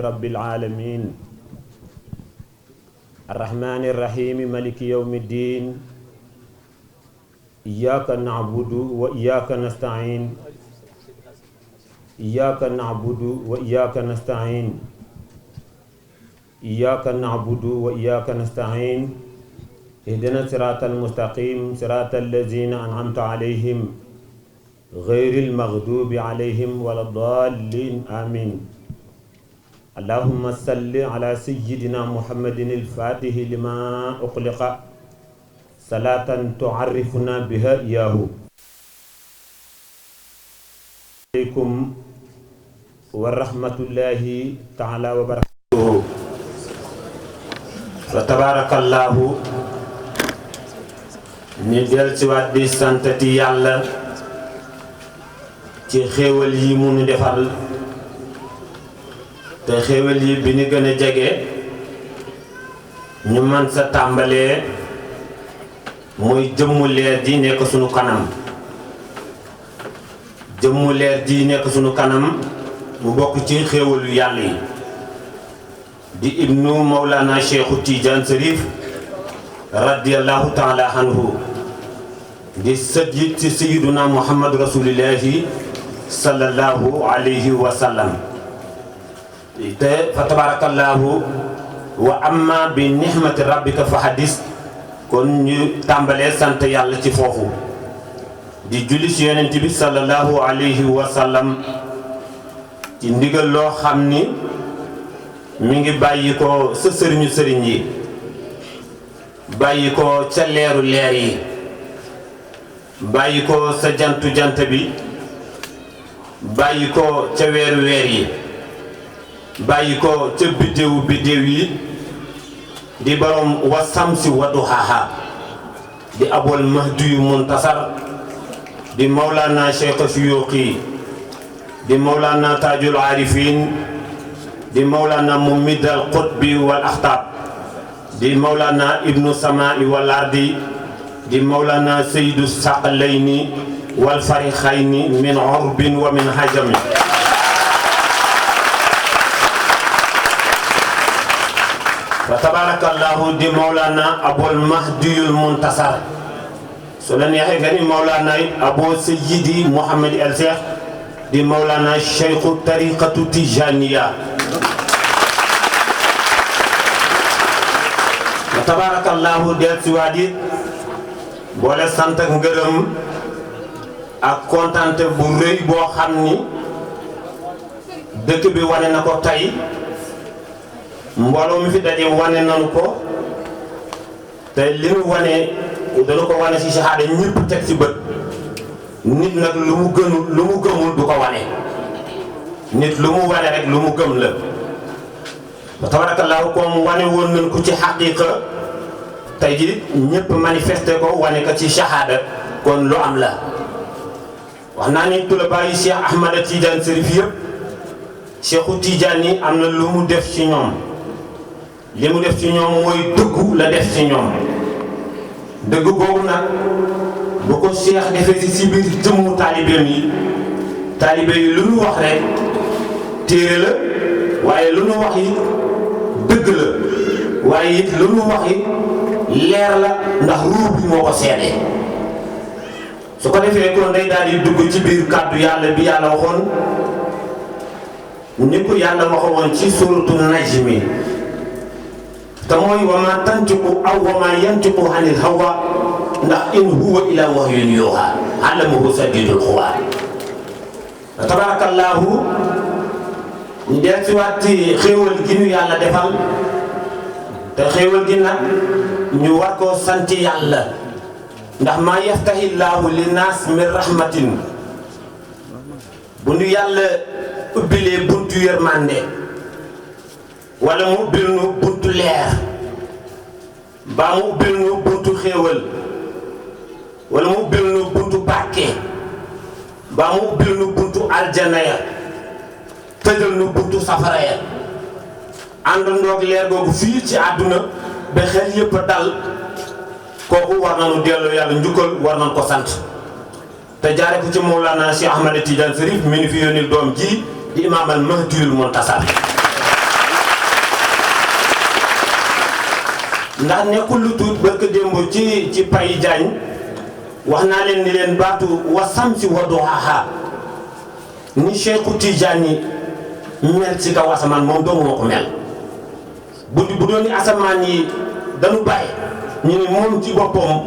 رب العالمين الرحمن الرحيم مالك يوم الدين إياك نعبد وإياك نستعين إياك نعبد وإياك نستعين إياك نعبد وإياك نستعين اهدنا الصراط المستقيم صراط الذين أنعمت عليهم غير المغضوب عليهم ولا الضالين آمين اللهم صل على سيدنا محمد الفاتح لما أخلق صلاة تعرفنا بها إياه عليكم ورحمة الله تعالى وبركاته فتبارك الله ندل سوات دي سانتتي يالا ci xéewal yi mu nu defal te xéewal yi bi ñu gën a jege ñu man sa tàmbalee muy jëmmu leer ji nekk sunu kanam jëmmu leer ji nekk sunu kanam mu bokk ci xéewalu yàlla yi di ibnu Mawlana Cheikhu Tidiane Serif radiyallahu taala anhu di sët yi ci sayyiduna Muhammad rasulillahi sallallahu alayhi wa sallam te fa tabarakallahu wa amma bi nihmati rabbika fa hadis kon ñu tàmbalee sant yàlla ci foofu di julli ci yonent bi sallallahu alayhi wa sallam ci ndigal loo xam ni mi ngi bàyyi ko sa sëriñu sëriñ yi bàyyi ko ca leeru leer yi bàyyi ko sa jantu jant bi bàyyi ko ca weeru weer yi bàyyi ko ca biddéewu biddéew yi di borom wa samsi wa duhaaha di abul mahdiyu muntasar di mawlana cheikh suyuqi di mawlana tajul arifin di mawlana mumid al qutbi wal axtaab di mawlana ibnu samai wal ardi di mawlana sayyidu saqalayni wal farixayni min urbin wa min hajami wa tabarakallahu di mawlana abul mahdiyul muntasar su la neexee nga ni mawlana abu sayyidi Mouhamed El Cheikh di mawlana cheikhu tariqatu tijaniya wa tabarakallahu del si waat it boole sant ak ngërëm ak kontante bu rëy boo xam ni dëkk bi wane na ko tey mbooloo mi fi daje wane nanu ko te li mu wane dana ko wane ci shahada ñëpp teg ci bët nit nag lu mu gëmul du ko wane nit lu mu wane rek lu mu gëm la ba tabarakallahu comme wane woon nañ ko ci xaqiqa tey ji ñëpp manifesté ko wane ko ci shahada kon lu am la wax naa ni tulaba yi Cheikh Ahmada Tidiane Serif yëpp Cheikhu Tidiane yi am na lu mu def ci ñoom li mu def ci ñoom mooy dëggu la def ci ñoom dëgg boobu nag bu ko Cheikh defee ci biir jëmmu taalibeem yi taalibe yi lu ñu wax rek téere la waaye lu ñu wax yi dëgg la waaye it lu ñu wax yi leer la ndax ruux bi moo ko seede su ko defee kon day daal di dugg ci biir kàddu yàlla bi yàlla waxoon ni ko yàlla waxoon ci suratu najmi te mooy wa ma tantiqu aw wa ma yantiqu anil hawa ndax in huwa illa wahyun yuha allamahu sadidul quwa tabarakallahu ñu del si waat ci xéewal gi ñu yàlla defal te xéewal gi nag ñu war koo sant yàlla ndax maa yaftahillaahu linnaas min rahmatin bu nu yàlla ubbilee buntu yërmande wala mu ubbil nu buntu leer baa mu ubbil nu buntu xéewal wala mu ubbil nu buntu barke baa mu ubbil nu buntu aljana ya tëjal nu buntu safara ya àndandoog leer googu fii ci àdduna ba xel yépp a dal kooku war nañu delloo yàlla njukkal war nañ ko sant te jaare ko ci Mawlana Cheikh Ahmad Tidiane Serif mi ni fi yónnil doom ji di imaam al Mahdiyul Muntasar ndax nekkul lu tuut barke démb ci Pay Jaañ wax naa leen ni leen baatu wa samsi wa duhaaha ni Cheikhu Tijaani mel ci kaw asamaan moom doomu moo ko mel bu doon ni asamaan yi dañu bàyyi ñu ne moom ci boppam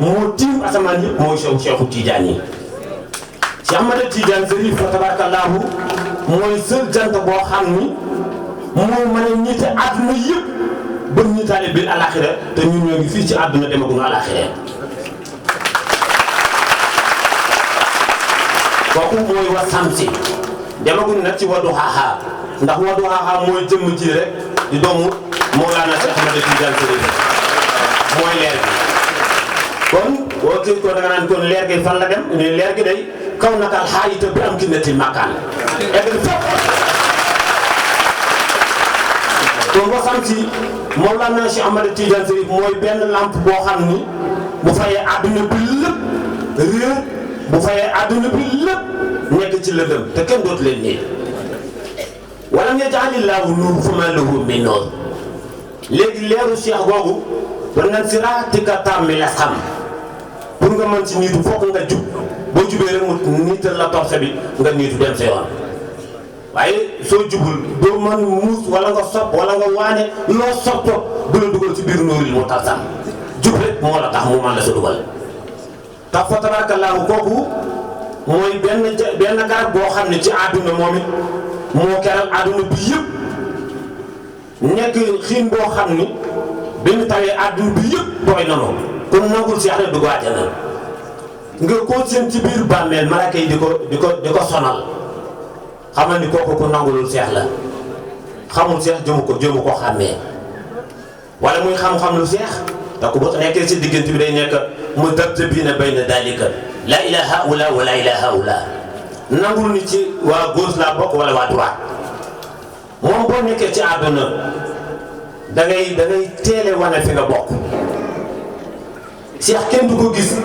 moo tiim asamaan yëpp mooy Cheikhu Tijaani Cheikh Ahmada Tidiane Cherif fa tabarakallahu mooy seul jant boo xam ni moo mën a ñiite àdduna yëpp ba ñiitaale biir alaxira te ñun ñoo ngi fii ci àdduna demaguñu alaxira kooku mooy wa samsi demaguñu nag ci wa duhaaha ndax wa duhaaha mooy jëmm ji rek di doomu Mawlana Cheikh Ahmada Tidiane Cherif mooy leer gi kon boo kii ko da nga naan kon leer gi fan la dem ne leer gi day kaw nakal xaayita bi am kinnatil makkaan eggal fépp kon boo xam si Mawlana Cheikh Ahmada Tidiane Cherif mooy benn lampe boo xam ni bu fayee àdduna bi lépp réer bu fayee àdduna bi lépp nekk ci lëndëm te kenn dootu leen nii wala nga jaalillaahu nuur fa maa lahu min nuur léegi leeru Cheikh googu doon nañ si raatika tàmmi la xam pour nga mën si niitu fokk nga jub boo jubee rek mu niital la torse bi nga niitu dem sa yoon waaye soo jubul doo mën muus wala nga sopp wala nga waane loo sopp du la dugal ci biir nóoril mu talsam jub rek moo la tax mu mën la sa dugal tax fa tabarakallahu kooku mooy benn garab boo xam ne ci àdduna moom it moo keral àdduna bi yëpp nekk xiin boo xam ni bi mu tawee àdduna bi yëpp tooy nanoo kon nangul Seex rek dugg àjjana nga ko seen ci biir bàmmeel malaaka yi di ko sonal xamal ni kooku ko nangulul Seex la xamul Seex jëmu ko xàmmee wala muy xam-xam lu Seex te ku ba nekkee si diggante bi day nekk mu dabdabiina bayna daalika laa ilaaha haula wa laa ilaaha haula nangul ni ci waa gauche laa bokk wala waa droite moom boo nekkee ci àdduna da ngay teele wane fi nga bokk Seex kenn du ko gis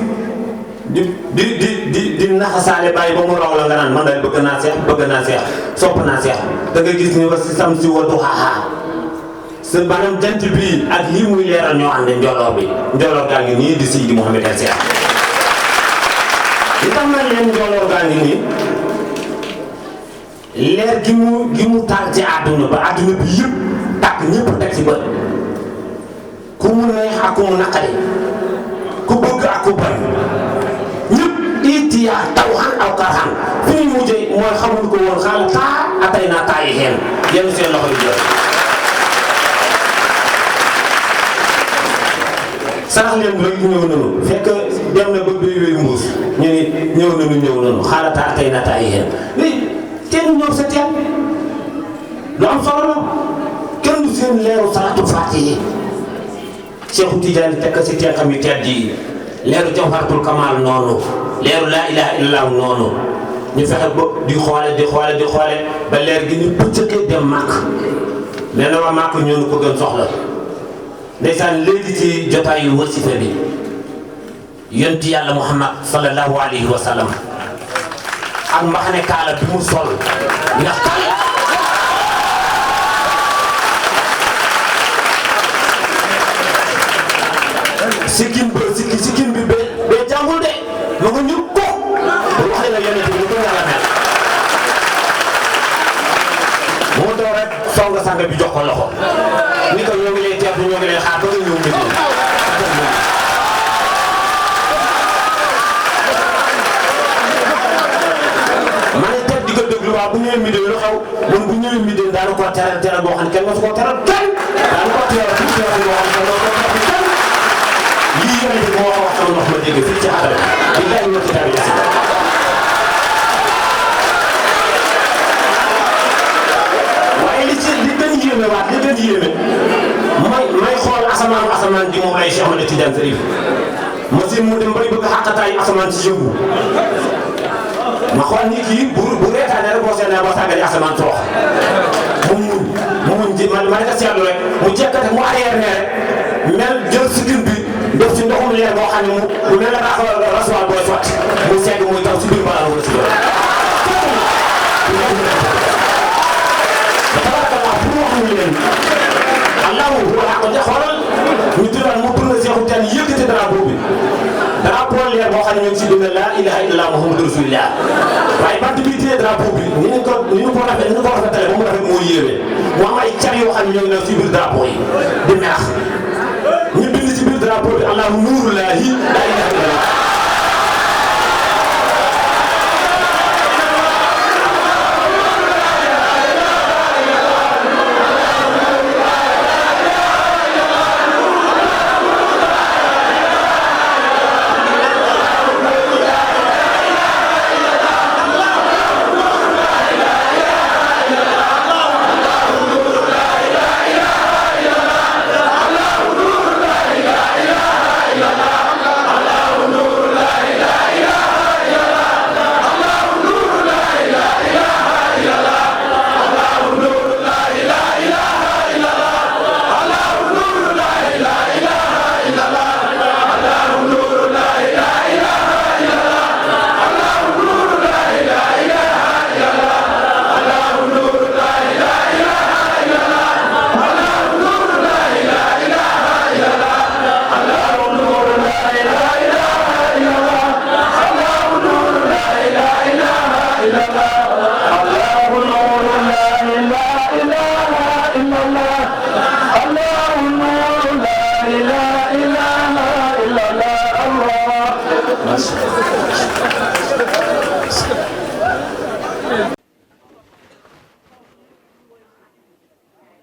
di naxasaale bàyyi ba mu raw la nga naan man daal bëgg naa Seex sopp naa Seex da nga gis ni wa si samsi wa duhaaha sa maanaam jant bii ak lii muy leeral ñoo ànd njooloor gaa ngi nii di Seydi Mouhamed El Cheikh li tax na leen njooloor gaa ngi nii leer gi mu taal ci àdduna ba àdduna bi yëpp tàkk ñëpp teg ci bët ku mu neex ak ku mu naqari ku bëgg ak ku bañ ñëpp itiyaa tawhan aw karhan fi ñuy mujjee mooy xamul ko woon xaala taa atay naa taa yi xeen yenn seen loxo yu jooy sarax leen rek ñëw nañu fekk dem na ba béy wéy mbuus ñu ni ñëw nañu xaala taa atay naa taa yi xeen léegi kenn ñëw sa teen lu am solo la kenn du seen leeru salaatu faatihi Cheikhu Tidiane tekk si teen xam yu tedd yi leeru jawharatul kamal noonu leeru laa ilaha illallah noonu ñu fexe ba di xoole ba leer gi ni bëccëgee dem màkk nee na waa màkk ñoo ko gën soxla ndeysaan léegi ci jotaayu wasifa bi yonti yàlla Muhammad sallallahu alayhi wa sallam ak mbaxane kaala bi mu sol ndax sikkin bi ba jàngul de ma nga ñu ko bu waxee la yonent bi ñu ko yàlla mel moo doo rek songa sanga bi jox ko loxo ni ko ñoo ngi lay teertu ñoo ngi lay xaar ba nga ñëw mbir ma ne teg di ko déglu waa bu ñëwee midi lu xaw moom bu ñëwee midi daanu ko teral boo xam ne kenn mosu ko teral kenn daanu ko teral boo xam ne kenn lii yonent bi moo ko wax sama ndox ma dégg fii ci xadara bi lay ñoo ci tabi si waaye li gën yéeme waat li gën yéeme may xool asamaan di moom ay Cheikh Ahmada Tidiane Cherif machine mu dem bay bëgg xàqataay asamaan si yëngu ma xool ni kii bu reetaane rek boo seenee boo sàggane asamaan toox mu muñ ji ma ne ko seetlu rek mu jekkate mu arrière ne rek mel jël sikkin bi def ci ndoxum leer boo xam ne mu mel ne rasuwaal booy sotti mu segg muy taw si biir mbalaan wala si biir tabaarakallah pour wax ñu leen allahu huwa xoolal Tijaan yëkkati drapeau bi drapeau leer boo xam ne ñu ngi si bind laa ilaha illallah muhammadu rasulillah waaye bant bi téye drapeau bi ni ñu ko rafetale ba mu rafet moo yéeme mu am ay car yoo xam ne ñoo ngi si biir drapeau yi di melax ñu bind si biir drapeau bi allahu nurullahi laa ilaha illallah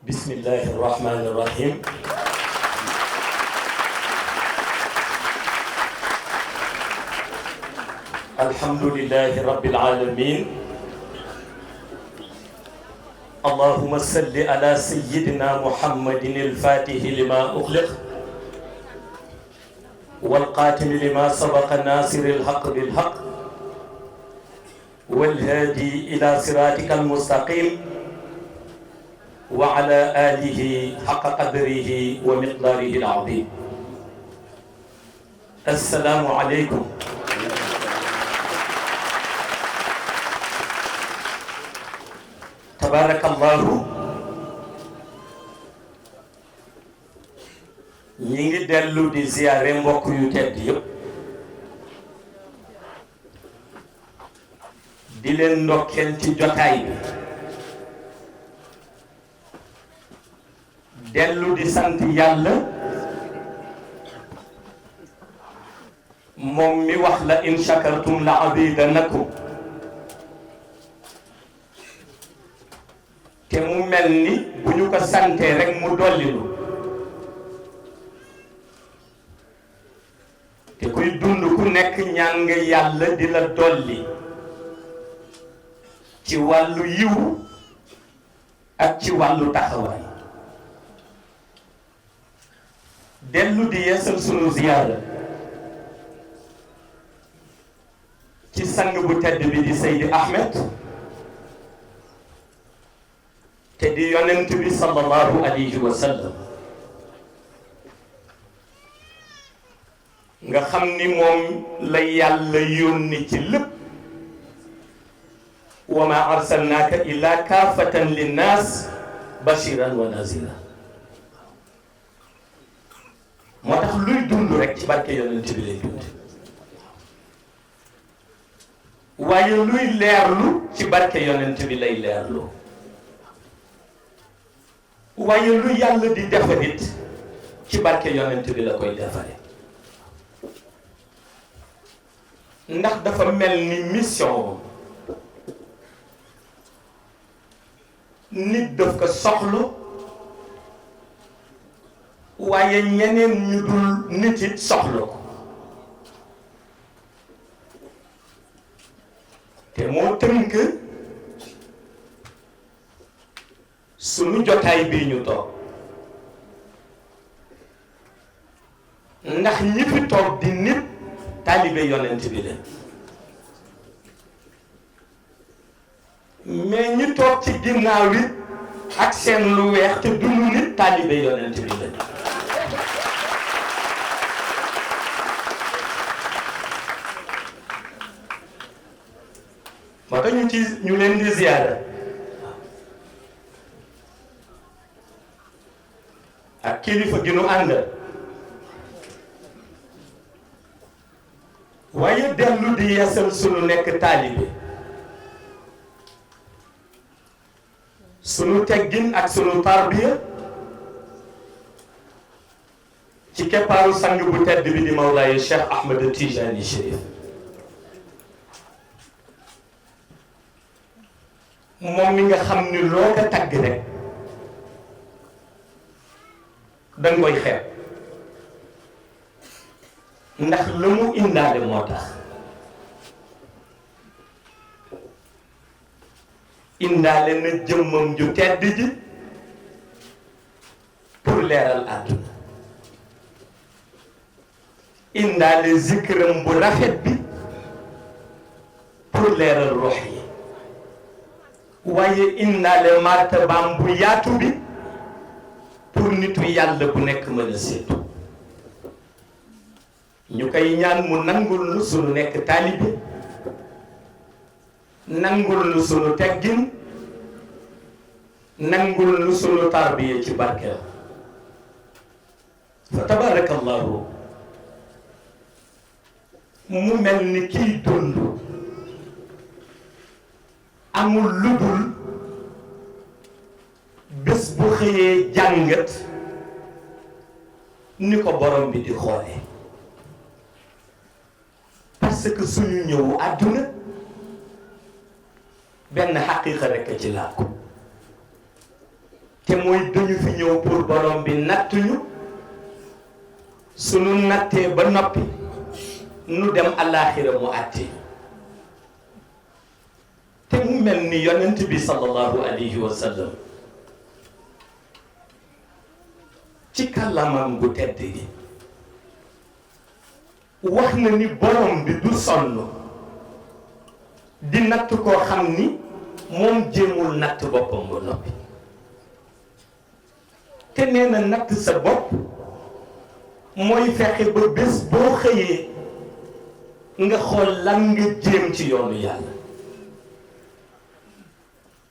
Bismillahi rahmani rahim. Alhamdulillahi rabbil alamin. Allahumma salli ala sayyidina Muhammadin al-fatihi lima ughliq wal qatimi lima sabaqa nasiril haqq bil haqq wal hadi ila siratikal mustaqim وعلى آله حق قدره ومقداره العظيم. السلام عليكم. تبارك الله. ñi ngi dellu di ziyaare mbokk yu tedd yëpp di leen ndokkeel ci jotaay bi dellu di sant yàlla moom mi wax la in shakartum la azidanakum te mu mel ni bu ñu ko santee rek mu dollilu te kuy dund ku nekk ñaan nga yàlla di la dolli ci wàllu yiw ak ci wàllu taxawaay dellu di yeesal sunu ziyaara ci sang bu tedd bi di Seydi Ahmed te di yonent bi sallallahu alayhi wa sallam nga xam ni moom la yàlla yónni ci lépp wa ma arsalnaaka illa kaafatan linnaas bashiran wa naziran moo tax luy dund rek ci barke yonent bi lay dund waaye luy leerlu ci barke yonent bi lay leerlu waaye lu yàlla di defarit ci barke yonent bi la koy defare ndax dafa mel ni mission nit daf ko soxlu waaye ñeneen ñu dul nit it soxla ko te moo tënk sunu jotaay bii ñu toog ndax ñi fi toog di nit taalibe yonent bi leen mais ñi toog ci ginnaaw it ak seen lu weex te dunu nit taalibe yonent bi leen moo tax ñu leen di ziyaara ak kilifa gi nu ànd waaye dellu di yeesal sunu nekk taalibe sunu teggin ak sunu tarbiya ci keppaaru sang bu tedd bi di Mawlaaye Cheikh Ahmed Tijani Chérif moom mi nga xam ni loo ko tagg rek danga koy xeeb ndax la mu indaale moo tax indaale na jëmmam ju tedd ji pour leeral àdduna indaale zikram bu rafet bi pour leeral ruux yi waaye indaale martabaam bu yaatu bi pour nitu yàlla bu nekk mën a seetu ñu koy ñaan mu nangul nu sunu nekk taalibe nangul nu sunu teggin nangul nu sunu tarbiya ci barkeel fa tabarakallahu mu mel ni kiy dund amul ludul bés bu xëyee jàngat ni ko borom bi di xoolee parce que suñu ñëwu àdduna benn xaqiiqa rekk ci làkku te mooy dañu fi ñëw pour borom bi nattuñu suñu nattee ba noppi nu dem àllaaxira mu àtte te mu mel ni yonent bi sallallahu alayhi wa sallam ci kàllaamam gu tedd gi wax na ni borom bi du sonn di natt koo xam ni moom jéemul natt boppam ba noppi te nee na natt sa bopp mooy fexe ba bés boo xëyee nga xool lan nga jéem ci yoonu yàlla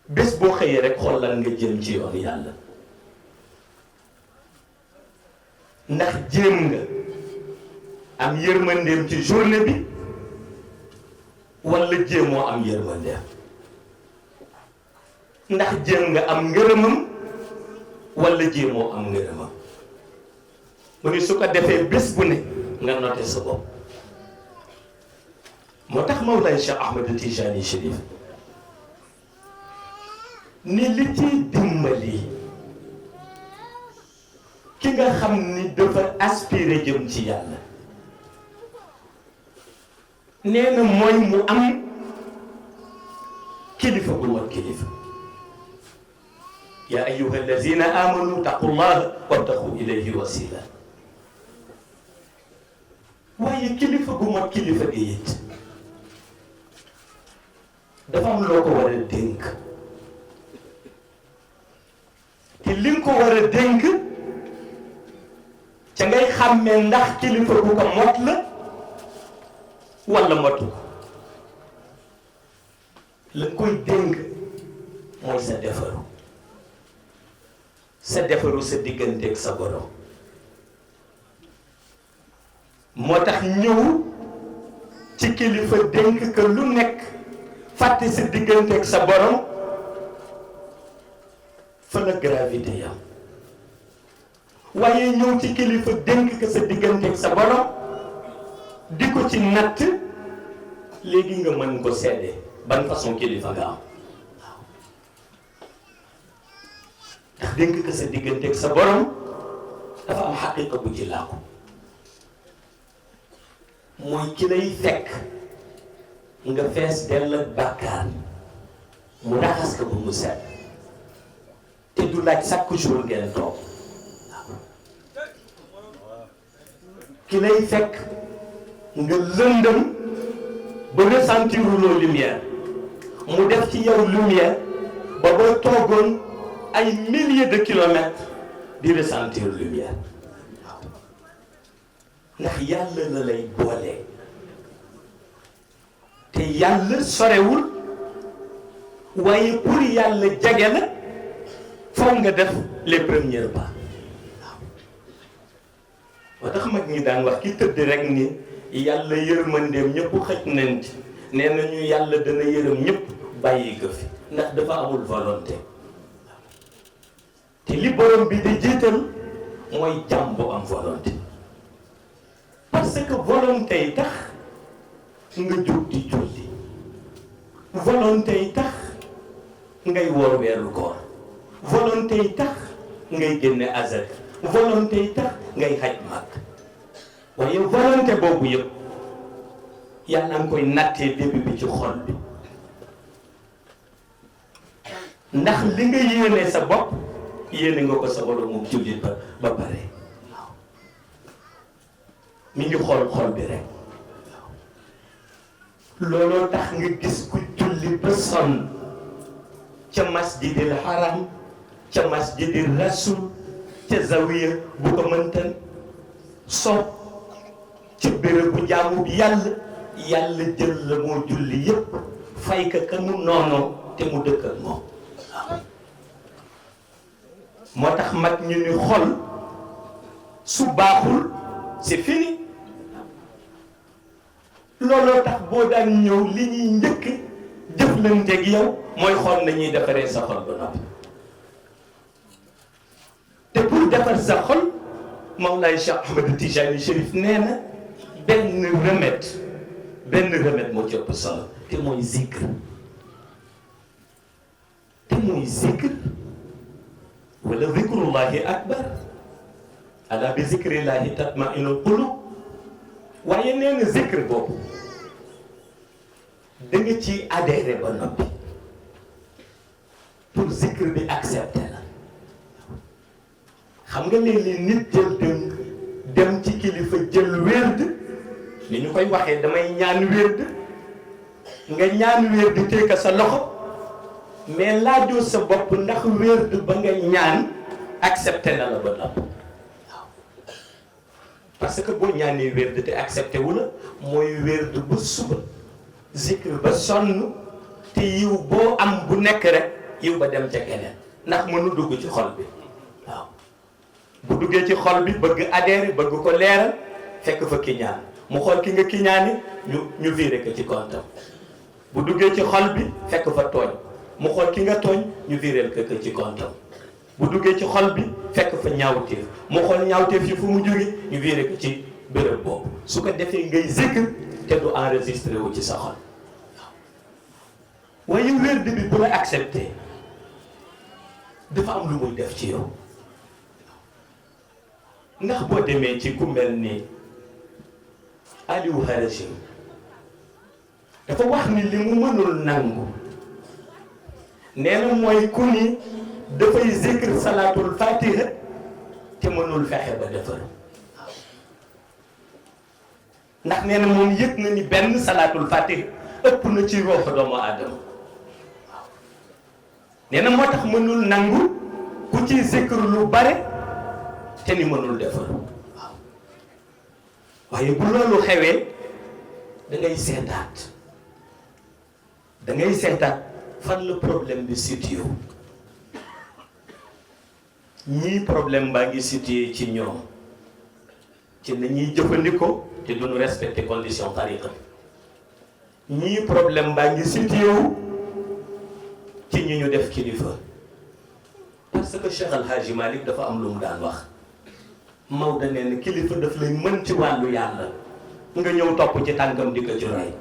bés boo xëyee rek xool lan nga jéem ci yoonu yàlla ndax jéem nga am yërmandeem ci journée bi walla jéemoo am yërmandeem ndax jéem nga am ngërëmam walla jéemoo am ngërëmam mu ni su ko defee bés bu ne nga noté sa bopp moo tax Mawlaay Cheikh Ahmed Tijani Chérif ni li ciy dimbali ki nga xam ni dafa aspiré jëm ci yàlla nee na mooy mu am kilifa bu mat kilifa yaa ayyuha allazina amanu taqullaha wabtaxu ilayhi wasila waaye kilifa bu mat kilifa gi it dafa am loo ko war a dénk te li nga ko war a dénk ca ngay xàmmee ndax kilifa bu ko mot la walla motu la koy dénk mooy sa defaru sa digganteeg sa borom moo tax ñëw ci kilifa dénk que lu nekk fàtte sa digganteeg sa borom fa la gravité yam waaye ñëw ci kilifa dénk que sa digganteeg sa borom di ko ci natt léegi nga mën ko seede ban façon kilifa nga am waaw ndax dénk que sa digganteeg sa borom dafa am xaqiqa bu ci laaku mooy ki lay fekk nga fees dell ak bàkkaar mu raxas ko ba mu set te du laaj chaque jour ngeen toog ki lay fekk nga lëndëm ba ressentiruloo lumière mu def ci yow lumière ba boo toogoon ay milliers de kilomètres di ressentir lumière ndax yàlla la lay boole te yàlla sorewul waaye pour yàlla jege la foog nga def les premiers pas waaw moo tax mag ñi daan wax ki tëdd rek ni yàlla yërmandeem ñëpp xëj nañ ci nee nañu yàlla dana yërëm ñëpp bàyyi ko fi ndax dafa amul volonté te li borom bi di jiital mooy jàmm bu am volonté parce que volonté yi tax nga jóg di julli volonté yi tax ngay woor weeru koor volonté yi tax ngay génne azak volonté yi tax ngay xaj mag waaye volonté boobu yëpp yàlla nga koy nattee début bi ci xol bi ndax li nga yéene sa bopp yéene nga ko sa boroomu jullit ba pare waaw mi ngi xool xol bi rek looloo tax nga gis ku julli ba sonn ca masjidil haram ca masjidil rasul ca zawiya bu ko mëntan soob ca béréb bu jaamu bi yàlla jël la moo julli yépp fay ka mu noonoo te mu dëkk ak moom moo tax mag ñu ni xol su baaxul c'est fini looloo tax boo daan ñëw li ñuy njëkk jëflanteeg yow mooy xool nañuy defaree sa xol ba noppi te pour defar sa xol Mawlaay Cheikh Ahmed Tijani Chérif nee na benn remède moo ci ëpp solo te mooy zikr wala zikrullahi akbar ala bi zikrillahi tatma'innul qulub waaye nee na zikr boobu da nga ci adhéré ba noppi pour zikr bi accepté la xam nga léeg-léeg nit jël dem ci kilifa jël wérd ni ñu koy waxee damay ñaan wérd nga ñaan wérd téeka sa loxo mais laajoo sa bopp ndax wérd ba nga ñaan accepté na la ba noppi waaw parce que boo ñaanee wérd te accepté wu la mooy wérd ba suba zikr ba sonn te yiw boo am bu nekk rek yiw ba dem ca keneen ndax mënu dugg ci xol bi waaw bu duggee ci xol bi bëgg adhéré bëgg ko leeral fekk fa kiñaan mu xool ki nga kiñaani ñu viré ko ci comptam bu duggee ci xol bi fekk fa tooñ mu xool ki nga tooñ ñu viréel ko ci comptam bu duggee ci xol bi fekk fa ñaawteef mu xool ñaawteef yi fu mu jóge ñu viré ko ci béréb boobu su ko defee ngay zikr te du enregistré wu ci sa xol waaye wérd bi bu la accepté dafa am lu muy def ci yow ndax boo demee ci ku mel ni Aliou Harazim dafa wax ni li mu mënul nangu nee na mooy ku ni dafay zikr salaatul fatiha te mënul fexe ba defar ndax nee na moom yëg na ni benn salaatul fatiha ëpp na ci roox doomu aadama waaw nee na moo tax mënul nangu ku ci zikr lu bare te ni mënul defar waaw waaye bu loolu xewee da ngay seetaat fan la problème bi situé ñii problème baa ngi situé ci ñoom ci na ñuy jëfandikoo te duñu respecté condition tariqa ñii problème baa ngi situé ci ñi ñu def kilifa parce que Cheikh Al Hadji Malick dafa am lu mu daan wax Maodo nee na kilifa daf lay mën ci wàllu yàlla nga ñëw topp ci tànkam di ko ci roy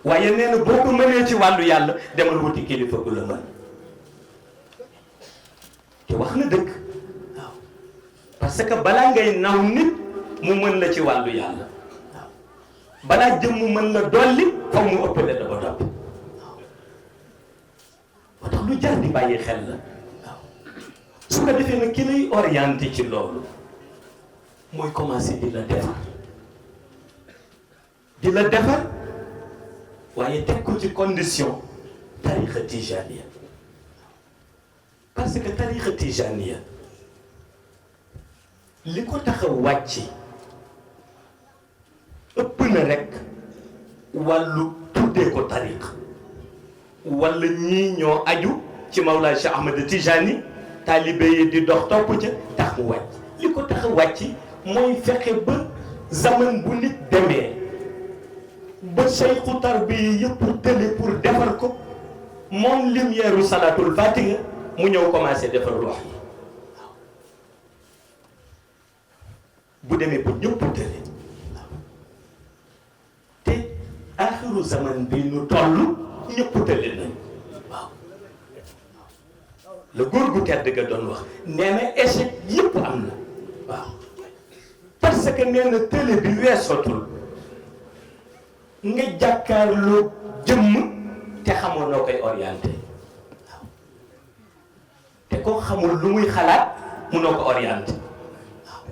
waaye nee na boo ko mënee ci wàllu yàlla demal wuti kilifa gu la mën te wax na dëgg waaw parce que balaa ngay naw nit mu mën la ci wàllu yàlla waaw balaa jëm mu mën la dolli faw mu ëppale da ba noppi waaw moo tax lu jar di bàyyi xel la waaw su ko defee nag ki lay orienté ci loolu mooy commencé di la defar waaye teg ko ci condition tariqa tijaniya parce que tariqa tijaniya li ko tax a wàcc ëpp na rek wàllu tuddee ko tariqa wala ñii ñoo aju ci Mawlaay Cheikh Ahmed Tijani taalibe yi di dox topp ca tax mu wàcc li ko tax a wàcc mooy fexe ba zaman bu nit demee ba sayxu tarbiya yëpp tële pour defar ko moom lumière u salaatul fatiha mu ñëw commencé defar ruux yi bu demee ba ñëpp tële te axiru zaman bi nu toll ñëpp tële nañ waaw la góor gu tedd ga doon wax nee na échec yëpp am na waaw parce que nee na tële bi weesootul nga jàkkaarloo jëmm te xamoo noo koy orienté waaw te koo xamul lu muy xalaat munoo ko orienté waaw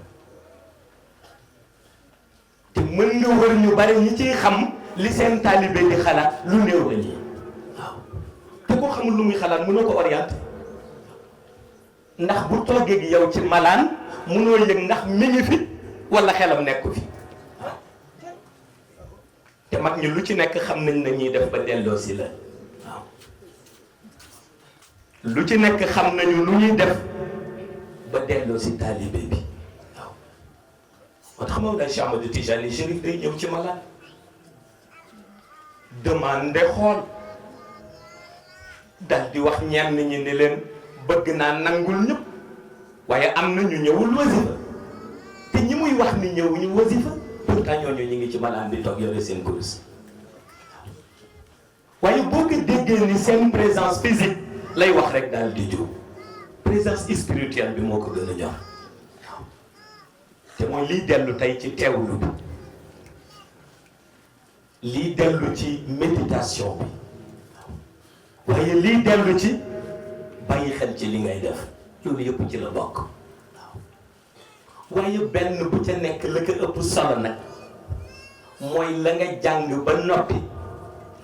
te mën nga wër ñu bari ñi ciy xam li seen taalibe di xalaat lu néew la ñuy waaw te koo xamul lu muy xalaat munoo ko orienté ndax bu toogee gi yow ci malaan munoo yëg ndax mi ngi fi wala xelam nekku fi te mag ñu lu ci nekk xam nañ na ñuy def ba delloo si la waaw lu ci nekk xam nañu lu ñuy def ba delloo si taalibe bi waaw moo tax Mawlana Cheikh Ahmadou Tijani Chérif day ñëw ci malade demande xool dal di wax ñenn ñi ni leen bëgg naa nangul ñëpp waaye am na ñu ñëwul wasifa te ñi muy wax ni ñëwuñu wasifa pourtant ñooñu ñu ngi ci malaan bi toog yore seen kurus waaye boo ko déggee ni seen présence physique lay wax rek daal di jóg présence spirituelle bi moo ko gën a ñor waaw te mooy liy dellu tey ci teewlu bi liy dellu ci méditation bi waaye liy dellu ci bàyyi xel ci li ngay def loolu yëpp ci la bokk waaye benn bu ca nekk la ko ëpp solo nag mooy la nga jàng ba noppi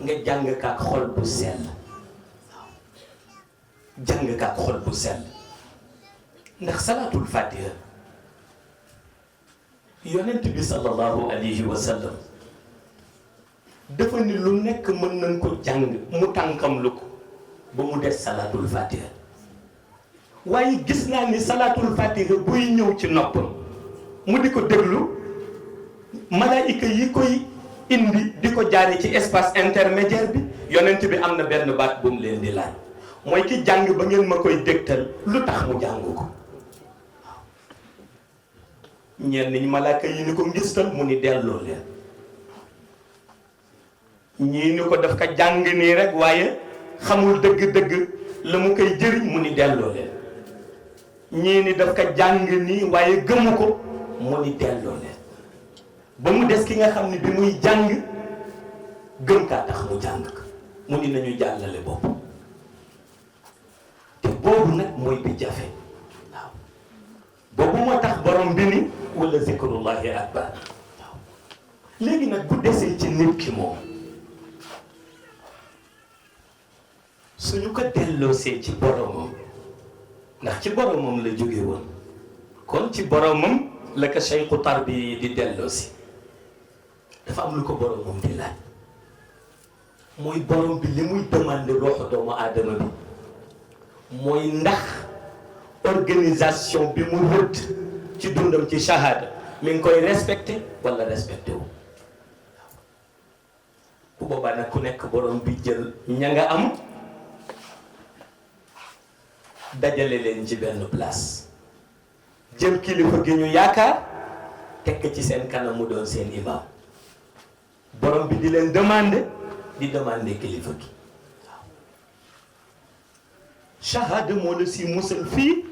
nga jàng kaak xol bu sell waaw jàng kaak xol bu sell ndax salaatul fatiha yonent bi sallallahu alayhi wa sallam dafa ni lu nekk mën nañ ko jàng mu tànkam lu ko ba mu des salaatul fatiha waaye gis naa ni salaatul fatiha buy ñëw ci noppam mu di ko déglu malaayika yi koy indi di ko jaare ci espace intermédiaire bi yonent bi am na benn baat bu mu leen di laaj mooy ki jàng ba ngeen ma koy dégtal lu tax mu jàng ko ñenn ñi malaaka yi ni ko ngistal mu ni delloo leen ñii ni ko daf ko jàng nii rek waaye xamul dëgg-dëgg la mu koy jëriñ mu ni delloo leen ñii ni daf ko jàng nii waaye gëmu ko mu ni delloo leen ba mu des ki nga xam ne bi muy jàng gëm kaa tax mu jàng ko mu ni nañu jàllale bopp te boobu nag mooy bi jafe waaw boobu moo tax borom bi ni wala zikrullahi akbar waaw léegi nag bu desee ci nit ki moom suñu ko delloosee ci boromam ndax ci boromam la jóge woon kon ci boromam la ko sayxu tarbiya di delloosi dafa am lu ko boromam di laaj mooy borom bi li muy demandé roxo doomu aadama bi mooy ndax organisation bi mu wut ci dundam ci shahada mi ngi koy respecté wala respecté wu bu boobaa nag ku nekk borom bi jël ña nga am dajale leen ci benn place jël kilifa gi ñu yaakaar tekk ci seen kanam mu doon seen imam borom bi di leen demander di demander kilifa gi waaw shahada moo la si musal fii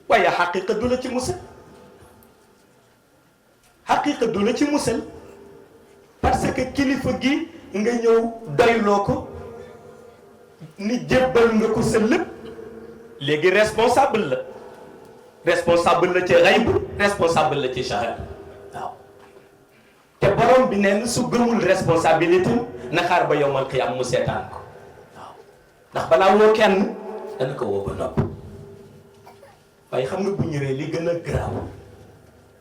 waaye xaqiqa du la ci musal xaqiqa du la ci musal parce que kilifa gi nga ñëw doyloo ko ni jébbal nga ko sa lépp léegi responsable la ci xayb responsable la ci shahada waaw te borom bi nee na su gëmul responsabilité na xaar ba yowmal qiyaam mu seetaan ko waaw ndax balaa woo kenn dana ko woo ba nopp waaye xam nga bu ñëwee li gën a garaaw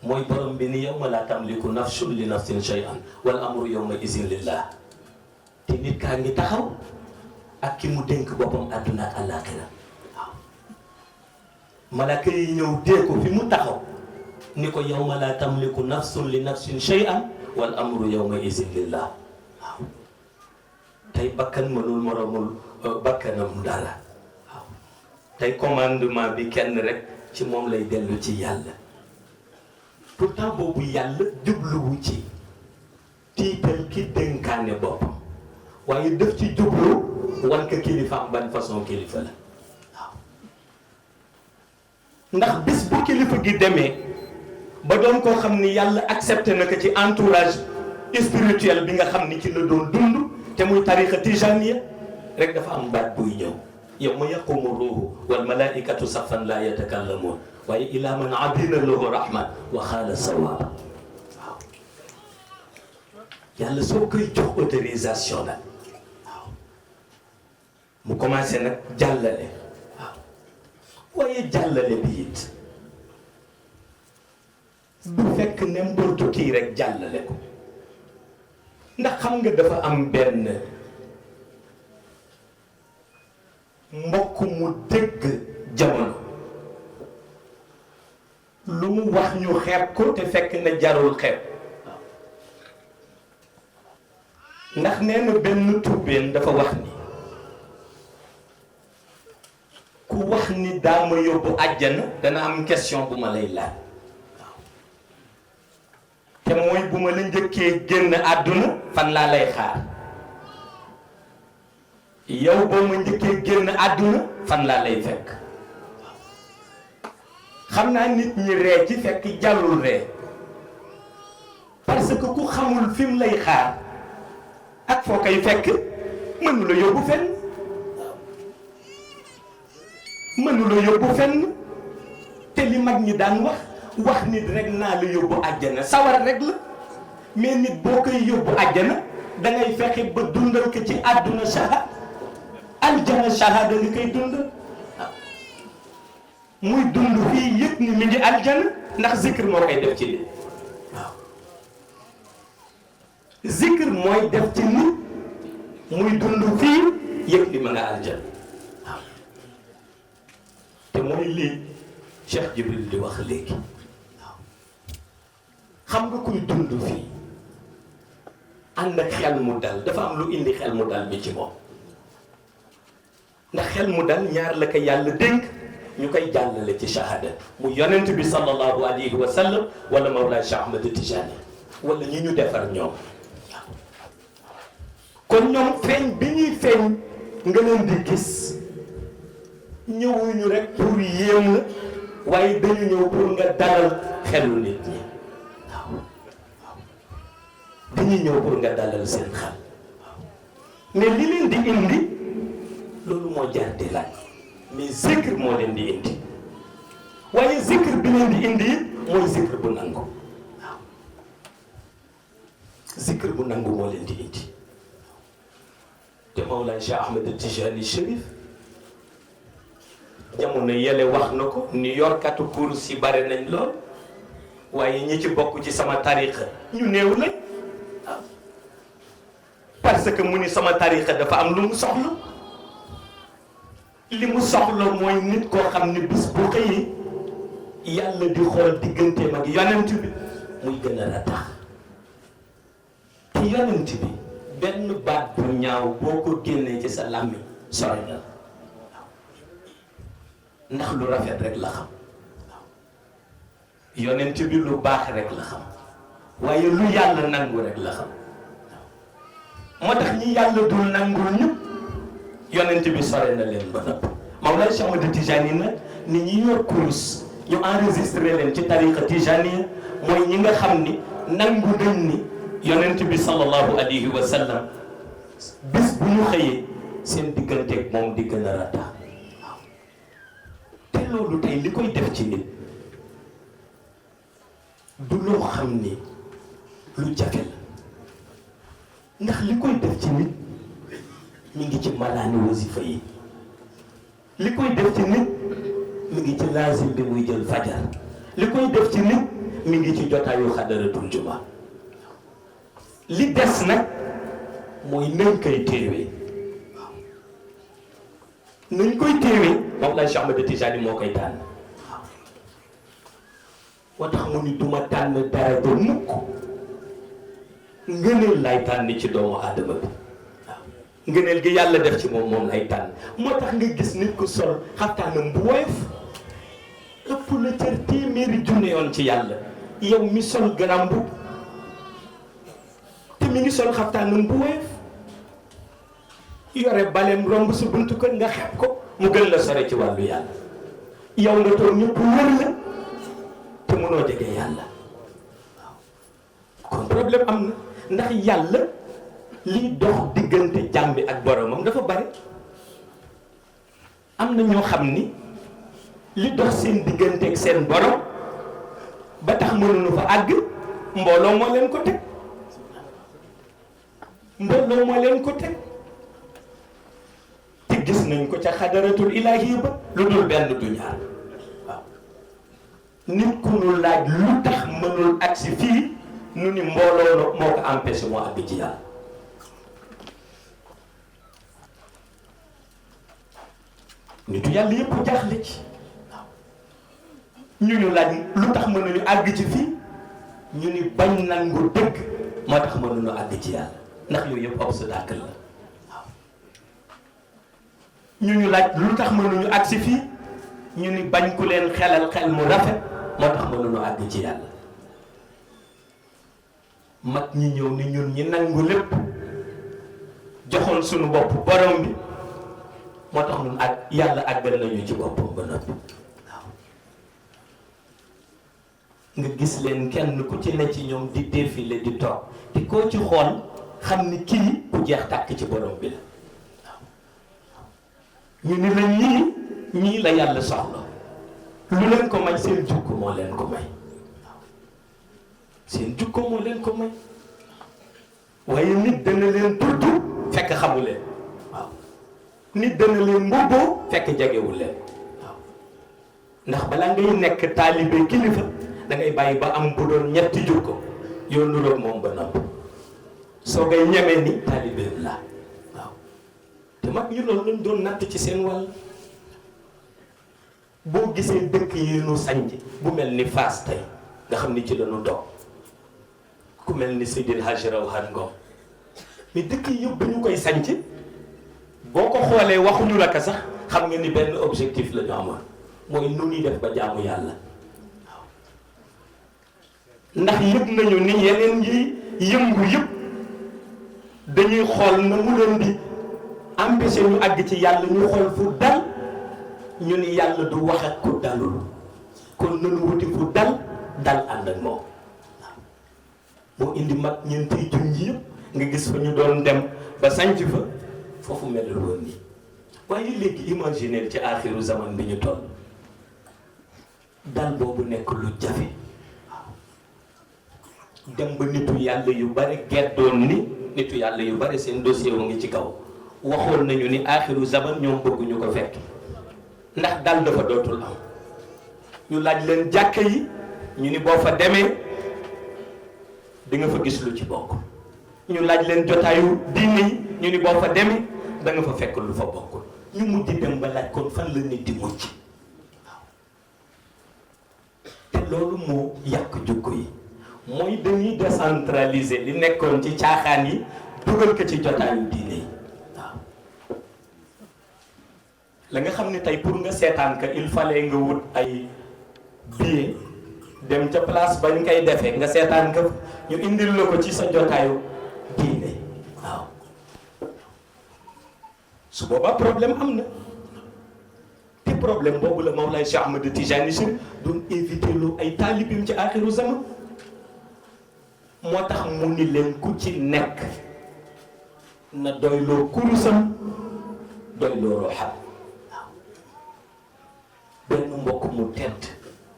mooy borom bi ni yawma laa tamliku nafsun li nafsin shay'an wal amru yawma izin lillah te nit kaa ngi taxaw ak ki mu dénk boppam àdduna ak àllaaxira waaw malaka yi ñëw dee ko fi mu taxaw ni ko yawma laa tamliku nafsun li nafsin shay'an wal amru yawma izin lillah tey bakkan mënul moromul bakkanam dara waaw tey commandement bi kenn rek ci moom lay dellu ci yàlla pourtant boobu yàlla jubluwu ci tiital ki dénkaane boppam waaye def ci jublu wan ko kilifaam ban façon kilifa la waaw ndax bis bu kilifa gi demee ba doon koo xam ni yàlla accepté na ko ci entourage spirituel bi nga xam ni ci la doon dund te muy tariqa tijaniya rek dafa am baat buy ñëw yawma yaqumu ruuhu wal malaikatu safan la yatakallamuun waaye ila man adina lahu rahman wa xaala sawaab waaw yàlla soo koy jox autorisation nag waaw mu commencé nag jàllale waaw waaye jàllale bi it du fekk n'importe qui rek jàllale ko ndax xam nga dafa am benn mbokk mu dégg jamono lu mu wax ñu xeeb ko te fekk na jarul xeeb ndax nee na benn turbeen dafa wax ni ku wax ni daa ma yóbbu àjjana dana am question bu ma lay laaj te mooy bu ma la njëkkee génn àdduna fan laa lay xaar yow boo ma njëkkee génn àdduna fan laa lay fekk xam naa nit ñi ree ci fekk jàllul ree parce que ku xamul fi mu lay xaar ak foo koy fekk mënu la yóbbu fenn mënu la yóbbu fenn te li mag ñi daan wax nit rek naa la yóbbu àjjana sawar rek la mais nit boo koy yóbbu àjjana da ngay fexe ba dundal ko ci àdduna shahada aljana shahada li koy dundal muy dund fii yëg ni mi ngi aljana ndax zikr moo koy def ci nit waaw zikr mooy def ci nit muy dund fii yëg ni ma nga aljana waaw te mooy lii Cheikh Jibril di wax léegi xam nga kuy dund fii ànd ak xel mu dal dafa am lu indi xel mu dal bi ci moom ndax xel mu dal ñaar la ko yàlla dénk ñu koy jàllale ci shahada mu yonent bi sallallahu alayhi wa sallam wala Mawlaa Cheikh Ahmed Tijani wala ñi ñu defar ñoom kon ñoom feeñ bi ñuy feeñ nga leen di gis ñëwuñu rek pour yéem la waaye dañu ñëw pour nga dalal xelu nit ñi dañuy ñëw pour nga dalal seen xel mais li leen di indi loolu moo jaar di laaj mais zikr moo leen di indi waaye zikr bi leen di indi it mooy zikr bu nangu waaw zikr bu nangu moo leen di indi te Mawlana Cheikh Ahmed Tijani Chérif jamono yële wax na ko ni yorkatu kurus yi bare nañ lool waaye ñi ci bokk ci sama tariqa ñu néew lañ parce que mu ni sama tariqa dafa am lu mu soxla li mu soxla mooy nit koo xam ne bis bu xëyee yàlla di xool digganteem ak yonent bi muy gën a ratax te yonent bi benn baat bu ñaaw boo ko génnee ci sa làmmiñ sori na ndax lu rafet rek la xam yonent bi lu baax rek la xam waaye lu yàlla nangu rek la xam moo tax ñi yàlla dul nangul ñëpp yonent bi sore na leen ba nëpp Mawlana Cheikh Ahmed Tijani nag ni ñi yor kurus ñu enregistré leen ci tariqa tijaniya mooy ñi nga xam ni nangu dañ ni yonent bi sallallahu alayhi wa sallam bis bu ñu xëyee seen digganteeg moom di gën a rata te loolu tey li koy def ci nit du loo xam ni lu jafe la ndax li koy def ci nit mi ngi ci malaani wasifa yi li koy def ci nit mi ngi ci laazim bi muy jël fajar li koy def ci nit mi ngi ci jotaayu xadaratul juma li des nag mooy nañ koy téewee nañ koy téewee moom la Cheikh Ahmed Tijani moo koy tànn moo tax mu ni duma tànn dara ba mukk ngëneel lay tànn ci doomu aadama bi waaw ngëneel gi yàlla def ci moom lay tànn. moo tax nga gis nit ku sol xaftaanam bu woyof ëpp la cër téeméeri junne yoon ci yàlla yow mi sol garam bu te mi ngi sol xaftaanam bu woyof yore baleem romb sa buntu kër nga xeeb ko mu gën la sore ci wàllu yàlla yow nga toog ñëpp wër la te mënoo jege yàlla waaw kon problème am na ndax yàlla liy dox diggante jaam bi ak boromam dafa bari am na ñoo xam ni li dox seen diggante ak seen borom ba tax mënuñu fa àgg mbooloo moo leen ko teg mbooloo moo leen ko teg te gis nañ ko ca xadaratul ilaahi ba lu dul benn du ñaar waaw nit ku nu laaj lu tax mënul agsi fii nu ni mbooloo moo ko empêché moo àgg ci yàlla nitu yàlla yëpp jaaxle ci waaw ñu laaj lu tax mënuñu àgg ci fii ñu ni bañ nangu dëgg moo tax mënuñu àgg ci yàlla ndax yooyu yëpp obstacle la waaw ñu laaj lu tax mënuñu àgg si fii ñu ni bañ ku leen xelal xel mu rafet moo tax mënuñu àgg ci yàlla mag ñi ñëw ni ñun ñi nangu lépp joxoon suñu bopp borom bi moo tax ñun ak yàlla àggal nañu ci boppam ba noppi waaw nga gis leen kenn ku ci ne ci ñoom di défilé di toog te koo ci xool xam ni kii ku jeex tàkk ci borom bi la waaw ñu ni la ñii la yàlla soxla lu leen ko may seen jukko moo leen ko may waaw seen jukko moo leen ko may waaye nit dana leen tudd fekk xamu leen waaw nit dana leen mbubboo fekk jegewul leen waaw ndax balaa ngay nekk taalibe kilifa da ngay bàyyi ba am bu doon ñetti jukko yoo nuroog moom ba nopp soo ngay ñemee ni taalibeem la waaw te mag ñu loolu lañ doon natt ci seen wàll boo gisee dëkk yi nu sanc bu mel ni Fass tey nga xam ni ci la ñu toog ku mel ni Seydil Hadji Rawane Ngom mais dëkk yi yëpp bu ñu koy sanc boo ko xoolee waxuñu la ka sax xam nga ni benn objectif la ñu amoon mooy nu ñuy def ba jaamu yàlla waaw ndax yëg nañu ni yeneen yi yëngu yëpp dañuy xool na mu leen di empêcher ñu àgg ci yàlla ñu xool fu dal ñu ni yàlla du wax ak ku dalul kon nanu wuti fu dal ànd ak moom waaw moo indi mag ñeenti junj yëpp nga gis fa ñu doon dem ba sanc fa foofu melul woon nii waaye léegi imaginer ci aaxiru zaman bi ñu toll dal boobu nekk lu jafe waaw dem ba nitu yàlla yu bari geddoon ni nitu yàlla yu bari seen dossier wu ngi ci kaw waxoon nañu ni aaxiru zaman ñoom bëgguñu ko fekk ndax dal dafa dootul am ñu laaj leen jàkka yi ñu ni boo fa demee di nga fa gis lu ci bokk ñu laaj leen jotaayu diine yi ñu ni boo fa demee da nga fa fekk lu fa bokkul ñu mujj dem ba laaj kon fan la nit di mucc waaw te loolu moo yàq jukko yi mooy dañuy décentraliser li nekkoon ci caaxaan yi dugal ko ci jotaayu diine yi waaw la nga xam ne tey pour nga seetaan ka il fallait nga wut ay billet dem ca place bañ koy defee nga seetaan ka ñu indil la ko ci sa jotaayu diine waaw su boobaa problème am na te problème boobu la Mawlaay Cheikh Ahmed Tijani Chérif doon éviter lu ay taalibim ci aaxiru zaman moo tax mu ni leen ku ci nekk na doyloo kurusam doyloo roxam waaw benn mbokk mu tedd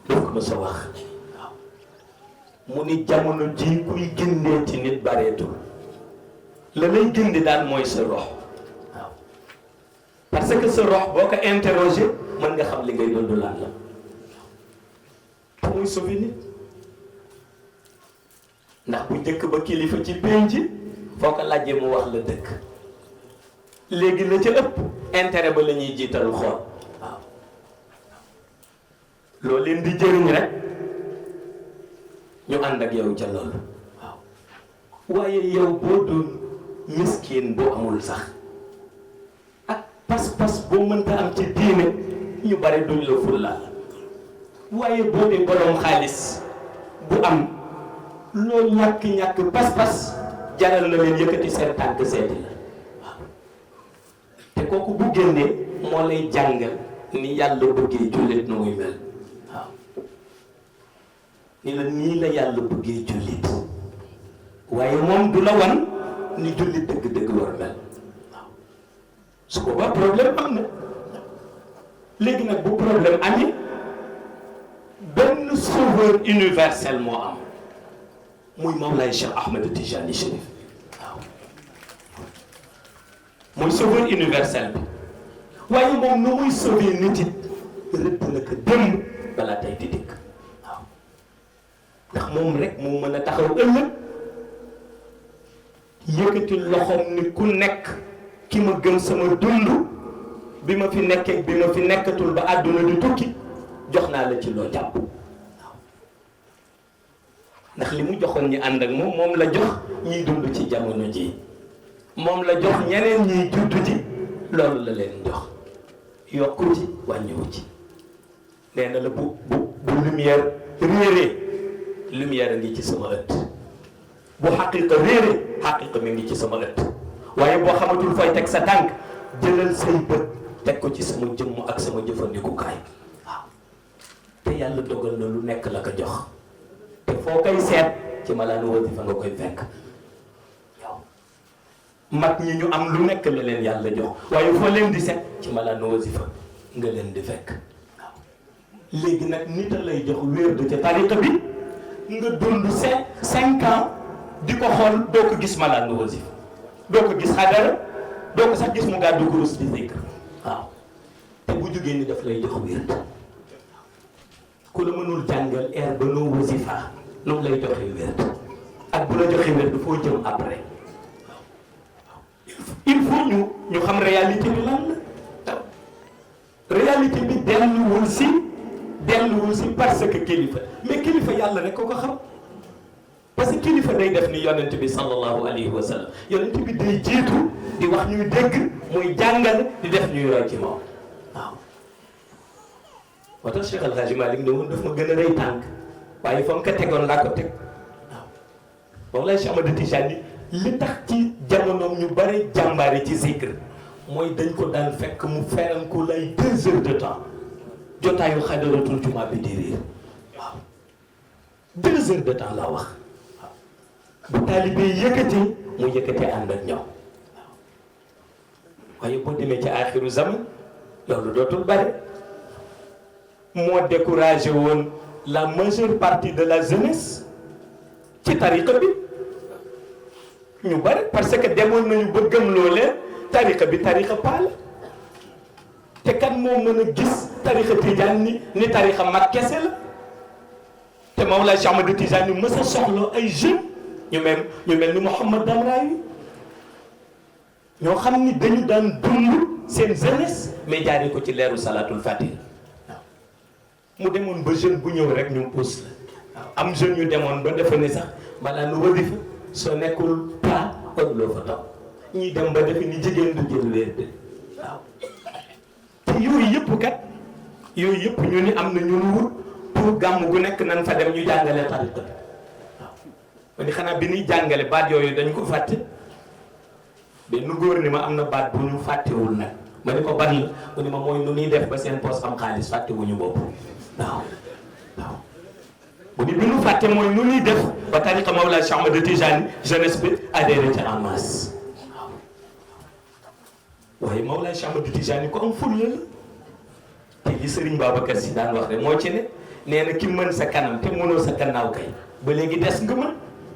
daf ko ma sa wax waaw mu ni jamono ji kuy gindee ci nit bareetul la lay gindi daal mooy sa rox waaw parce que sa rox boo ko interroger mën nga xam li ngay dund lan la te muy sauver nit ndax bu njëkk ba kilifa ci penc foo ko laajee mu wax la dëkk léegi la ca ëpp intérêt ba la ñuy jiital xool waaw loolu leen di jëriñ rek ñu ànd ak yow ca loolu waaw waaye yow boo doon miskin bu amul sax pas-pas boo mënta am ci diine ñu bari duñ la fullaal waaye boo dee borom xaalis bu am loo ñàkk-ñàkk pas-pas jaral na leen yëkkati seen tànk seeti la waaw te kooku bu génnee moo lay jàngal ni yàlla bëggee jullit nu muy mel waaw ni la nii la yàlla bëggee jullit waaye moom du la wan ni jullit dëgg-dëgg war mel waaw su boobaa problème am na léegi nag bu problème amee benn sauveur universel moo am muy Mawlaay Cheikh Ahmed Tijani Chérif waaw mooy sauveur universel bi waaye moom nu muy sauver nit it rëdd na ko démb balaa tey di dikk waaw ndax moom rek moo mën a taxaw ëllëg yëkkati loxoom ni ku nekk ki ma gëm sama dund bi ma fi nekkee bi ma fi nekkatul ba àdduna di tukki jox naa la ci loo jàpp waaw ndax li mu joxoon ñi ànd ak moom moom la jox ñiy dund ci jamono ji moom la jox ñeneen ñiy judd ji loolu la leen jox yokku ci wàññiwu ci nee na la bu lumière réeree lumière a ngi ci sama ëtt bu xaqiqa réeree xaqiqa mi ngi ci sama ëtt waaye boo xamatul fooy teg sa tànk jëlal say bët teg ko ci sama jëmm ak sama jëfandikukaay waaw te yàlla dogal na lu nekk la ko jox te foo koy seet ci malaanu wasifa nga koy fekk yow mag ñi ñu am lu nekk la leen yàlla jox waaye foo leen di seet ci malaanu wasifa nga leen di fekk waaw léegi nag nit a lay jox wér de ca tariqa bi nga dund 5 ans di ko xool doo ko gis malaanu wasifa doo ko gis xadara doo ko sax gis mu gàddu kurus di zikr waaw te bu jógee ni daf lay jox wér ku la mënul jàngal air ba noo wasifa noonu lay joxe wér ak bu la joxe wér foo jëm après il faut ñu xam réalité bi lan la réalité bi delluwul si parce que kilifa mais kilifa yàlla rek ko xam parce que kilifa day def ni yonent bi sallallahu alayhi wa sallam yonent bi day jiitu di wax ñuy dégg muy jàngal di def ñuy roy ci moom waaw moo tax Cheikh El Hadji Malick ne woon daf ma gën a rëy tànk waaye fa mu ko tegoon laa ko teg waaw moom lay Cheikh Ahmed Tijani li tax ci jamonoom ñu bari jàmbaare ci zikr mooy dañ ko daan fekk mu feral ko lay 2 heures de temps jotaayu xadaratul jumaa bi di riir waaw 2 heures de temps laa wax waaw bu taalibe yëkkati mu yëkkati ànd ak ñoom waaw waaye boo demee ci aaxiru zaman loolu dootul bari moo découragé woon la majeure partie de la jeunesse ci tariqa bi ñu bari parce que demoon nañu ba gëmloo leen tariqa bi tariqa paa la te kan moo mën a gis tariqa tijaan ni tariqa mag kese la te Mawlaay Cheikh Ahmed Tijani mës a soxla ay jeunes ñu mel ni Mouhamad Damrawi ñoo xam ni dañu daan dund seen jeunesse mais jaaree ko ci leeru salatul fatih waaw mu demoon ba jeune bu ñëw rek ñu pousse la waaw am jeune yu demoon ba defe ne sax balaa nu wadifa soo nekkul paa loo fa taw ñuy dem ba defe ni jigéen du jël weer de waaw te yooyu yëpp ñu ni am na ñu wut pour gàmm gu nekk nan fa dem ñu jàngale tariqa bi waaw ma ni xanaa bi ñuy jàngale baat yooyu dañ ko fàtte benn góor ni ma am na baat bu ñu fàttewul nag ma ni ko ban la mu ni ma mooy nu ñuy def ba seen poos am xaalis fàttewuñu bopp waaw bu ni bi ñu fàtte mooy nu ñuy def ba tariqa Mawlaay Cheikh Ahmed Tijani jeunesse bi adhéré ci en masse waaw waaye Mawlaay Cheikh Ahmed Tijani ko am fulla la te li Serigne Babacar Sy daan wax rek moo ci ne nee na ki mën sa kanam te mënoo sa gannaaw kay ba léegi des nga mën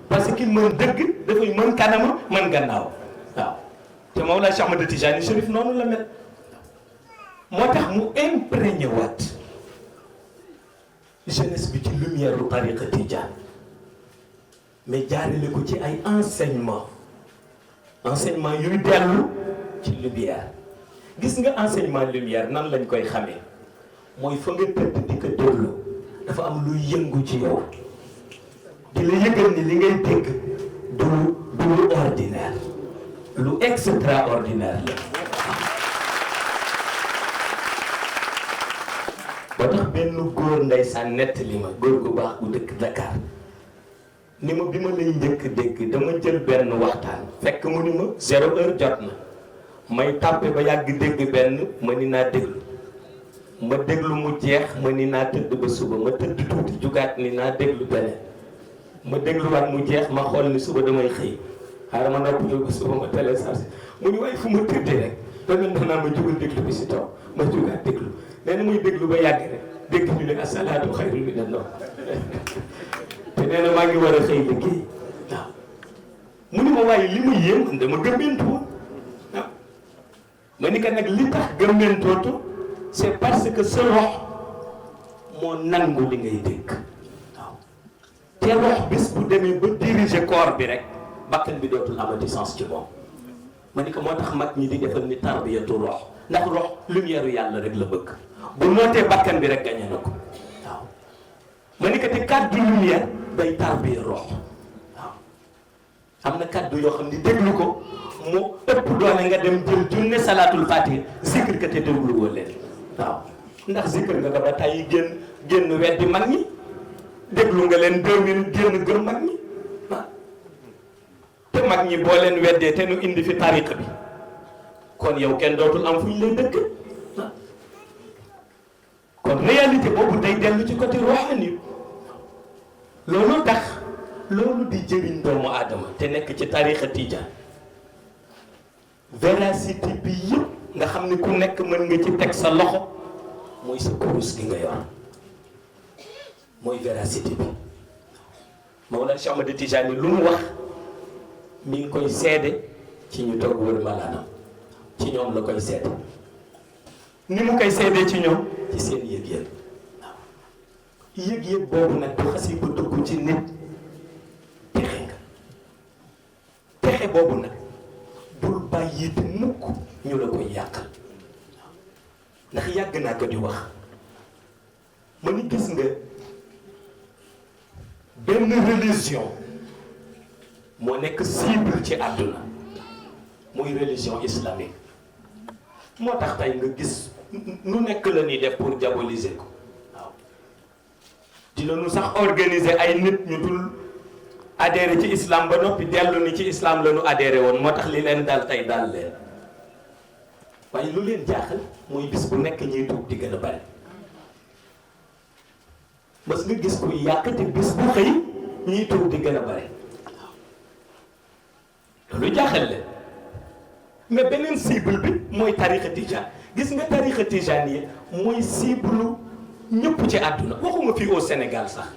parce que ki mën dëgg dafay mën kanama mën gannaaw waaw te Mawlaay Cheikh Ahmed Tijani Chérif noonu la mel moo tax mu imprégné waat jeunesse bi ci lumière lu tariqa tijaan mais jaarale ko ci ay enseignement yuy dellu ci lumière gis nga enseignement lumière nan lañ koy xamee mooy fa nga tëdd di ko déglu dafa am luy yëngu ci yow di la yëgal ni li ngay dégg du lu ordinaire lu extraordinaire la ba tax benn góor ndeysaan nettali ma góor gu baax bu dëkk Dakar ni ma bi ma lay njëkk dégg dama jël benn waxtaan fekk mu ni ma 0 heure jot na may tàppe ba yàgg dégg benn ma ni naa déglu ma déglu mu jeex ma ni naa tëdd ba suba ma tëdd tuuti jugaat ni naa déglu beneen ma dégluwaat mu jeex ma xool ni suba damay xëy xaaral ma noppalu ba suba ma téléchargé mu ni waaye fu ma tëddee rek danga naa ma jugal déglu bi si taw ma jugaat déglu nee na muy déglu ba yàgg rek dégg ñu ne asalaatu xayrun mina nawm te nee na maa ngi war a xëy liggéey waaw mu ni ma waaye li ma yéem dama gëmmentu woon waaw ma ni ko nag li tax gëmmentootu c'est parce que sa rox moo nangu li ngay dégg waaw te rox bis bu demee ba diriger corps bi rek bakkan bi dootul amati sens ci moom ma ni ko moo tax mag ñi di defal ni tarbiyatu rox ndax rox lumière yàlla rek la bëgg bu nootee bakkan bi rek gañe na ko waaw ma ni ko te kàddu lumière day tarbiya rox waaw am na kàddu yoo xam ni déglu ko mu ëpp doole nga dem jël junne salaatul fatiha zikr ka te déglu woo leen waaw ndax zikr nga ba tey génn weddi mag ñi déglu nga leen 2 minutes génn gëm mag ñi waaw te mag ñi boo leen weddee te nu indi fi tariqa bi kon yow kenn dootul am fu ñu lay dëkk waaw kon réalité boobu day dellu ci côté ruuxani loolu tax loolu di jëriñ doomu aadama te nekk ci tariqa tijaan véracité bi yëpp nga xam ni ku nekk mën nga ci teg sa loxo mooy sa kurus gi nga yor mooy véracité bi Mawlana Cheikh Ahmad Tijani lu mu wax mi ngi koy seede ci ñu toog wër malaanam ci ñoom la koy seede ni mu koy seede ci ñoom ci seen yëg-yëg waaw yëg-yëg boobu nag bu xasi ba dugg ci nit texe nga texe boobu nag bul bàyyi te mukk ñu la koy yàqal ndax yàgg naa ko di wax ma ni gis nga benn religion moo nekk cible ci àdduna muy religion islamique moo tax tey nga gis nu nekk la ñuy def pour diaboliser ko waaw dina nu sax organiser ay nit ñu dul adhéré ci islam ba noppi dellu ni ci islam la ñu adhéré woon moo tax li leen daal tey daal leen waaye lu leen jaaxal mooy bis bu nekk ñuy tuub di gën a bari mas nga gis kuy yàq te bis bu xëy ñuy tuub di gën a bari loolu jaaxal leen mais beneen cible bi mooy tariqa tijaan gis nga tariqa tijaan yi mooy cible ñëpp ci àdduna waxuma fii au Sénégal sax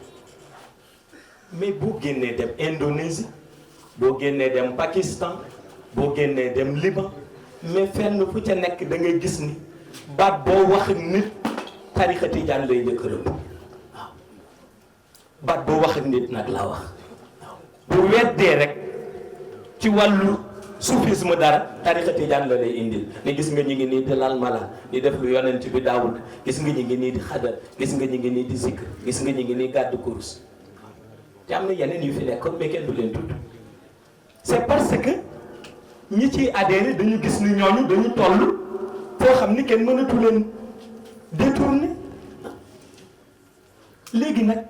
mais boo génnee dem Indonésie boo génnee dem Pakistan boo génnee dem Liban mais fenn fu ca nekk da ngay gis ni baat boo wax ak nit tariqa tijaan lay njëkk a rëbb waaw baat boo wax ak nit nag laa wax waaw bu weddee rek ci wàllu soufisme dara tariqa tijaan la lay indil ni gis nga ñi ngi nii di lal mala di def lu yonent bi daawul gis nga ñi ngi nii di xadar gis nga ñi ngi nii di zikr gis nga ñi ngi nii gàddu kurus te am na yeneen yu fi nekkoon mais kenn du leen tudd c'est parce que ñi ciy adhéré dañu gis ni ñooñu dañu toll foo xam ni kenn mënatu leen détourner léegi nag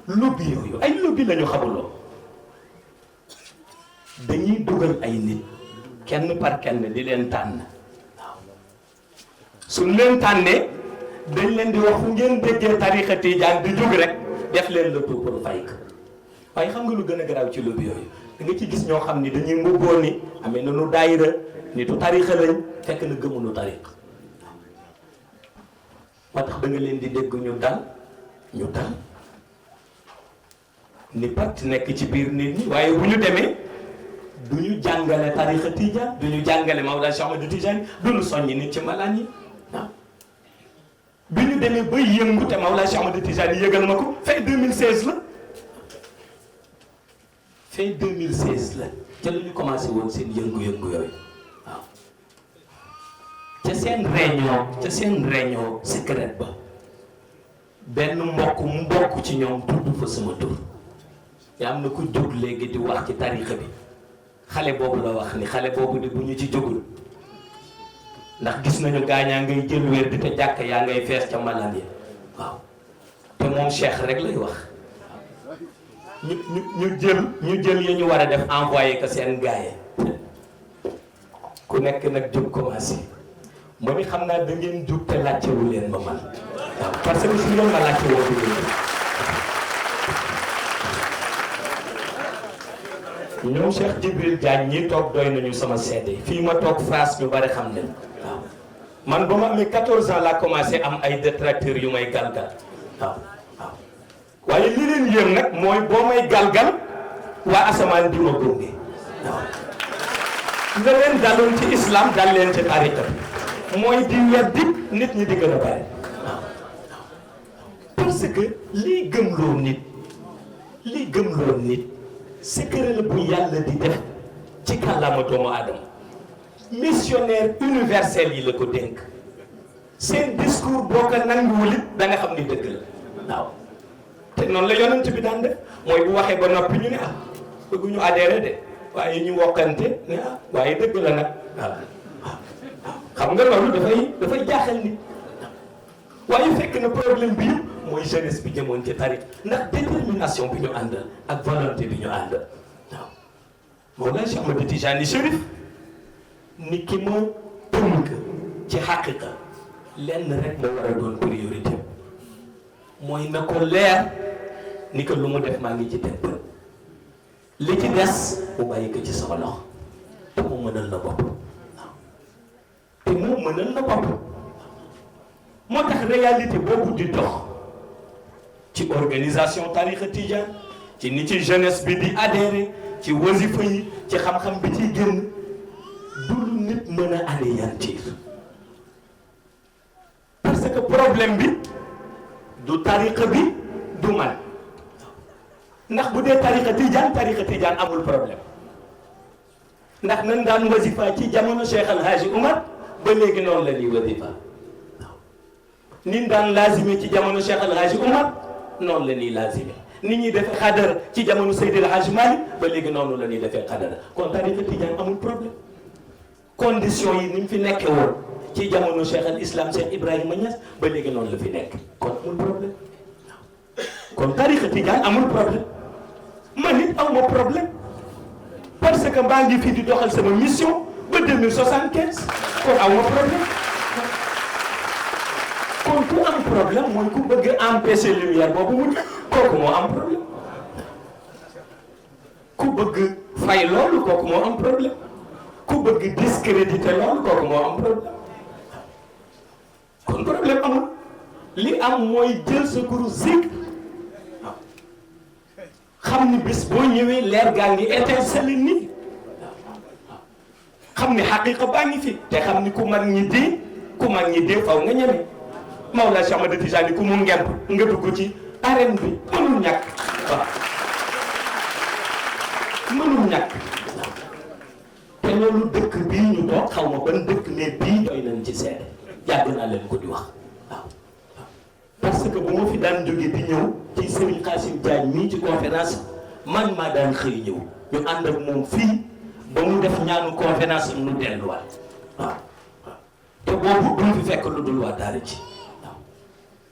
lobby yooyu ay lobby la ñu xamuloo dañuy dugal ay nit kenn par kenn di leen tànn waaw suñ leen tànnee dañ leen di wax fu ngeen déggee tariqa tijaan di jóg rek def leen le tout pour fay ko waaye xam nga lu gën a garaaw ci lobby yooyu da nga ci gis ñoo xam ni dañuy mbubboo ni amee na nu daayira nitu tariqa lañ fekk na gëmunu tariqa moo tax da nga leen di dégg ñu dal ni pat nekk ci biir nit ñi waaye bu ñu demee du ñu jàngale tariqa tijaan du ñu jàngale Mawlana Cheikh Ahmad Tijani du ñu soññi nit ci malaan yi waaw bi ñu demee ba yëngu te Mawlana Cheikh Ahmad Tijani yëgal ma ko fin 2016 la fin 2016 la ca la ñu commencé woon seen yëngu-yëngu yooyu waaw ca seen réunion secrète ba benn mbokk ci ñoom tudd fa sama tur te am na ku jóg léegi di wax ci tariqa bi xale boobu la wax ni xale boobu di bu ñu ci jógul ndax gis nañu gaañaa ngay jël wér di te jàkk yaa ngay fees ca malaan yi waaw te moom Cheikh rek lay wax ñu jël yi ñu war a def envoyé ko seen gaaye ku nekk nag jóg commencé moom it xam naa da ngeen jóg te laajtewu leen ma man waaw parce que su ngeen ma laajte woo ñoom Cheikh Djibril Diagne ñi toog doy nañu sama seede fii ma toog France ñu bari xam nañ waaw man ba ma amee 14 ans laa commencé am ay détracteurs yu may galgal waaw waaw waaye li leen yéem nag mooy boo may galgal waa asamaan di ma gunge waaw nga leen daloon ci islam dal leen ci tariqa bi mooy di weddi nit ñi di gën a bari waaw parce que lii gëmloo nit secret la bu yàlla di def ci kàllaama doomu aadama missionnaire universel yi la ko dénk seen discours boo ko nanguwul it da nga xam ni dëgg la waaw te noonu la yonent bi daan def mooy bu waxee ba noppi ñu ne ah bëgguñu adhéré de waaye ñu wokkante ne ah waaye dëgg la nag waaw xam nga loolu dafay jaaxal nit waaye fekk na problème bi yëpp mooy jeunesse bi jëmoon ci tarix ndax détermination bi ñu àndal ak volonté bi ñu àndal waaw Mawlana Cheikh Ahmed Tijani Chérif ni ki ma tënk ci xaqiqa lenn rek moo war a doon priorité mooy na ko leer ni que lu mu def maa ngi ci teg bët li ci des mu bàyyi ko ci sama loxo te mu mënal na bopp waaw te mu mënal na bopp moo tax réalité boobu di dox ci organisation tariqa tijaan ci ni ci jeunesse bi di adhéré ci wasifa yi ci xam-xam bi ciy génn du lu nit mën a anéantir parce que problème bi du tariqa bi du man ndax bu dee tariqa tijaan amul problème ndax nan daan wasifa ci jamono Cheikh Al Hadji Oumar ba léegi noonu la ñuy wasifa nin daan laazime ci jamono Cheikh Al Hadji Oumar noonu la ñuy laazime nit ñi defee xadara ci jamono Seydi El Hadji Malick ba léegi noonu la ñuy defee xadara kon tariqa tijaan amul problème condition yi ni mu fi nekkee woon ci jamono Cheikh al Islam Cheikh Ibrahima Niass ba léegi noonu la fi nekk kon amul problème kon tariqa tijaan amul problème man it aw ma problème parce que maa ngi fi di doxal sama mission ba 2075 kon aw ma problème. kon ku am problème mooy ku bëgg empêcher lumière boobu mu kooku moo am problème ku bëgg fay loolu kooku moo am problème ku bëgg discréditer loolu kooku moo am problème kon problème amul li am mooy jël sa guru zikr xam ni bis boo ñëwee leer gaa ngi étincelle ni xam ni xaqiqa baa ngi fi te xam ni ku mag ñi dee faw nga ñeme Mawlana Cheikh Ahmed Tijani ku mu ngemb nga dugg ci arène bi mënul ñàkk waaw mënul ñàkk te loolu dëkk bii ñu toog xaw ma ban dëkk mais bii doy nañ ci seede yàgg naa leen ko di wax waaw parce que bu ma fi daan jóge di ñëw ci Serigne Kassim Diagne mii ci conférence man maa daan xëy ñëw ñu ànd ak moom fii ba mu def ñaanu conférence am nu delluwaat waaw te boobu duñ fi fekk lu dul waa daara ji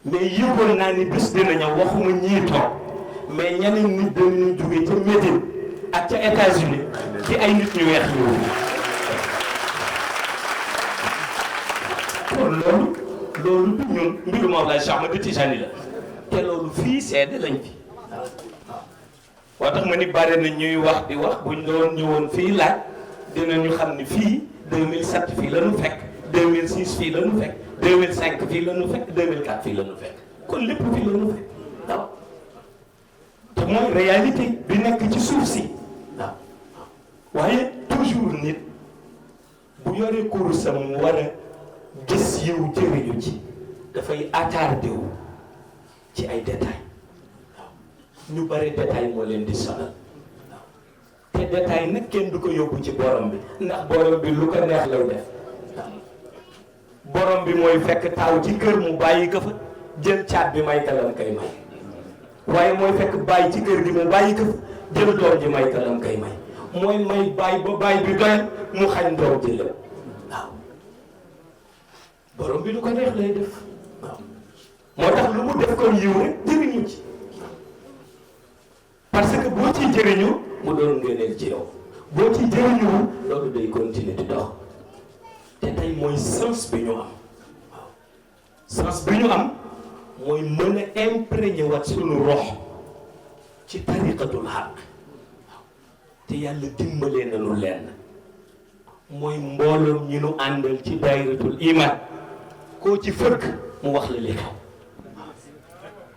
mais yëgoon naa ni bés dina ñëw waxuma ñii toog mais ñeneen nit dañu jóge ca Médine ak ca États-Unis ci ay nit ñu weex ñëw kon loolu du ñun mbiru Mawlana Cheikh Ahmed Tijani la te loolu fii seede lañ fi waaw tax ma ni bare na ñuy wax di wax buñ doon ñëwoon fii laaj dinañu xam ni fii 2007 fii la ñu fekk 2006 fii la ñu fekk 2005 fii la ñu fekk 2004 fii la ñu fekk kon lépp fii la ñu fekk waaw te mooy réalité bi nekk ci suuf si waaw waaye toujours nit bu yoree kurusam mu war a gis yow jëriñu ci dafay attardé wu ci ay détails waaw ñu bari détail moo leen di sonal waaw te détail nag kenn du ko yóbbu ci borom bi ndax borom bi lu ko neex lay def borom bi mooy fekk taaw ci kër mu bàyyi ko fa jël caat bi may kalam kay may waaye mooy fekk bàyyi ci kër gi mu bàyyi ko fa jël doom ji may kalam kay may mooy may bàyyi ba bàyyi bi doyal mu xañ doom ji lépp waaw borom bi lu ko neex lay def waaw moo tax lu mu def comme yiw rek jëriñu ci parce que boo ciy jëriñu mu doon ngëneel ci yow boo ci jëriñuwul loolu day continuer di dox te tey mooy sens bi ñu am waaw sens bi ñu am mooy mën a imprégné wat sunu rox ci tariqatul xaq waaw te yàlla dimbalee na lu lenn mooy mbooloom ñi nu àndal ci daayiratul iman koo ci fëkk mu wax la li xew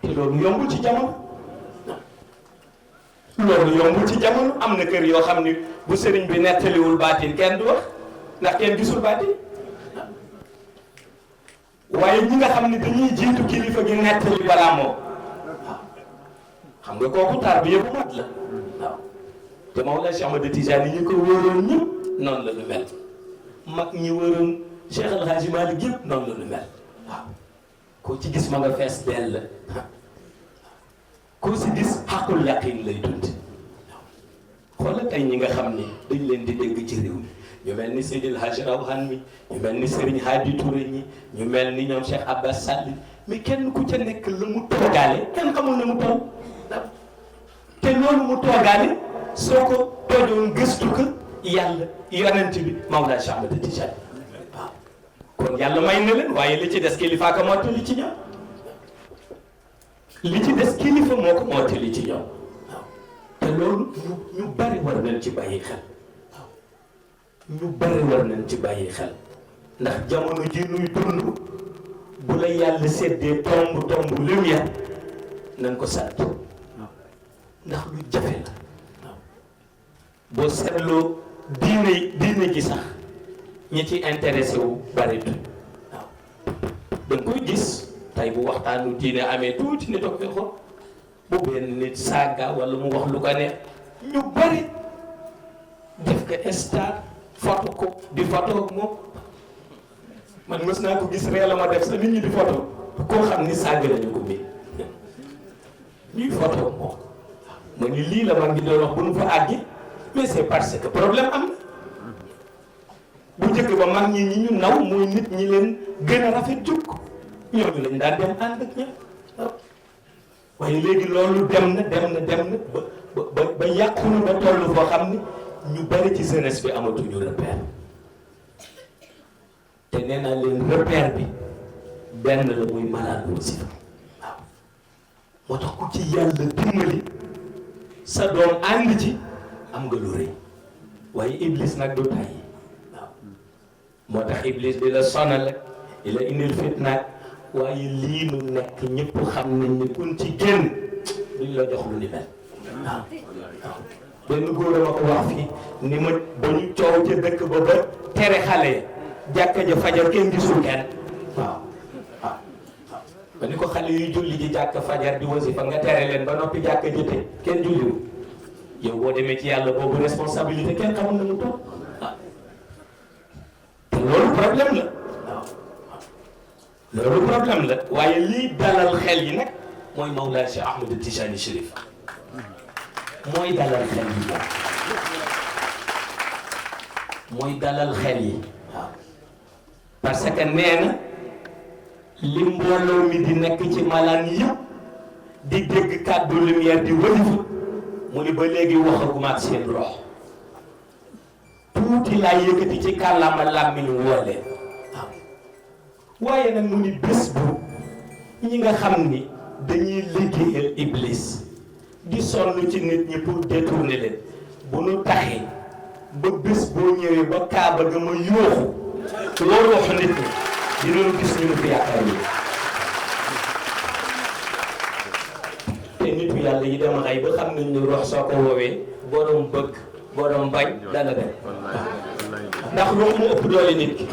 te loolu yombul ci jamono loolu yombul ci jamono am na kër yoo xam ni bu sëriñ bi nettaliwul baatin kenn du wax ndax kenn gisul baatin waaye ñi nga xam ni dañuy jiitu kilifa gi nettali balaa moom xam nga kooku taar bi yëpp mat la waaw te Mawlana Cheikh Ahmad Tijani ñi ko wóoroon ñëpp noonu la ñu mel mag ñi wóoroon Cheikh El Hadji Malick yëpp noonu la ñu mel waaw koo ci gis ma nga fees dell koo si gis xaqul yaqin lay dund xoolal tey ñi nga xam ni dañ leen di dégg ci réew mi ñu mel ni Seydil Hadji Rawhan mi ñu mel ni Serigne Hadi Touré ñi ñu mel ni ñoom Cheikh Abbas Sall mais kenn ku ca nekk la mu toogaale kenn xamul na mu toll te loolu mu toogaale soo ko toojoon gëstu ko yàlla yonent bi Mawlana Cheikh Ahmad Tijani waaw kon yàlla may na leen waaye li ci des kilifa ko mottali ci ñoom li ci des kilifa moo ko mottali ci ñoom waaw te loolu ñu bari war nañ ci bàyyi xel waaw ñu bari war nañ ci bàyyi xel ndax jamono ji nuy dund bu la yàlla séddee tomb lumière nañ ko sant ndax lu jafe la waaw boo seetloo diine ji sax ñi ci intéressé wu baritu waaw da nga koy gis tey bu waxtaanu diine amee tuuti ni toog ko bu benn nit saaga wala mu wax lu ko neex ñu bari def ko star photo ko di photo ak moom man mës naa ko gis ree la ma def sa nit ñi di photo koo xam ni saaga lañu ko bi ñuy photo ak moom ma ni lii la man ngi doon wax bu nu fa àggi mais c'est parce que problème am na bu njëkk ba mag ñi ñu naw mooy nit ñi leen gën a rafet jukk ñooñu lañ daan dem ànd ak ñoom waaye léegi loolu dem na ba yàqu na ba toll foo xam ni ñu bari ci jeunesse bi amatuñu repère te nee naa leen repère bi benn la muy malade wasifa waaw moo tax ku ci yàlla dimbali sa doom ànd ci am nga lu rëy waaye iblis nag du tàyyi waaw moo tax iblis di la sonal ak di la indil fitnaak waaye lii nu nekk ñëpp xam nañ ni kun ci génn duñ la jox lu ni mel waaw waaw benn góor a ma ko wax fii ni ma ba ñu coow ca dëkk ba ba tere xale jàkka ja fajar kenn gisul kenn waaw waaw ba ni ko xale yuy julli ji jàkka fajar di wasifa nga tere leen ba noppi jàkka jëte kenn julliwu yow boo demee ci yàlla boobu responsabilité kenn xamul na mu toog waaw te loolu problème la waaw loolu problème la waaye lii dalal xel yi nag mooy Mawlana Cheikh Ahmad Tijani Chérif mooy dalal xel yi mooy dalal xel yi waaw parce que nee na li mbooloo mi di nekk ci malaan yëpp di dégg kàddu lumière di wëlifa mu ni ba léegi waxaguma ak seen rox tuuti laa yëkkati ci kàllaama làmmiñ woo leen waaw waaye nag mu ni bés bu ñi nga xam ni dañuy liggéeyal iblis di sonn ci nit ñi pour détourner leen bu nu taxee ba bés boo ñëwee ba kaaba ga ma yooxu loo wax nit ñi dinañu gis ñu fi yaakaar yi te nitu yàlla yi dem xay ba xam nañ ni rox soo ko woowee borom bëgg borom bañ dana dem ndax loolu mu ëpp doole nit ki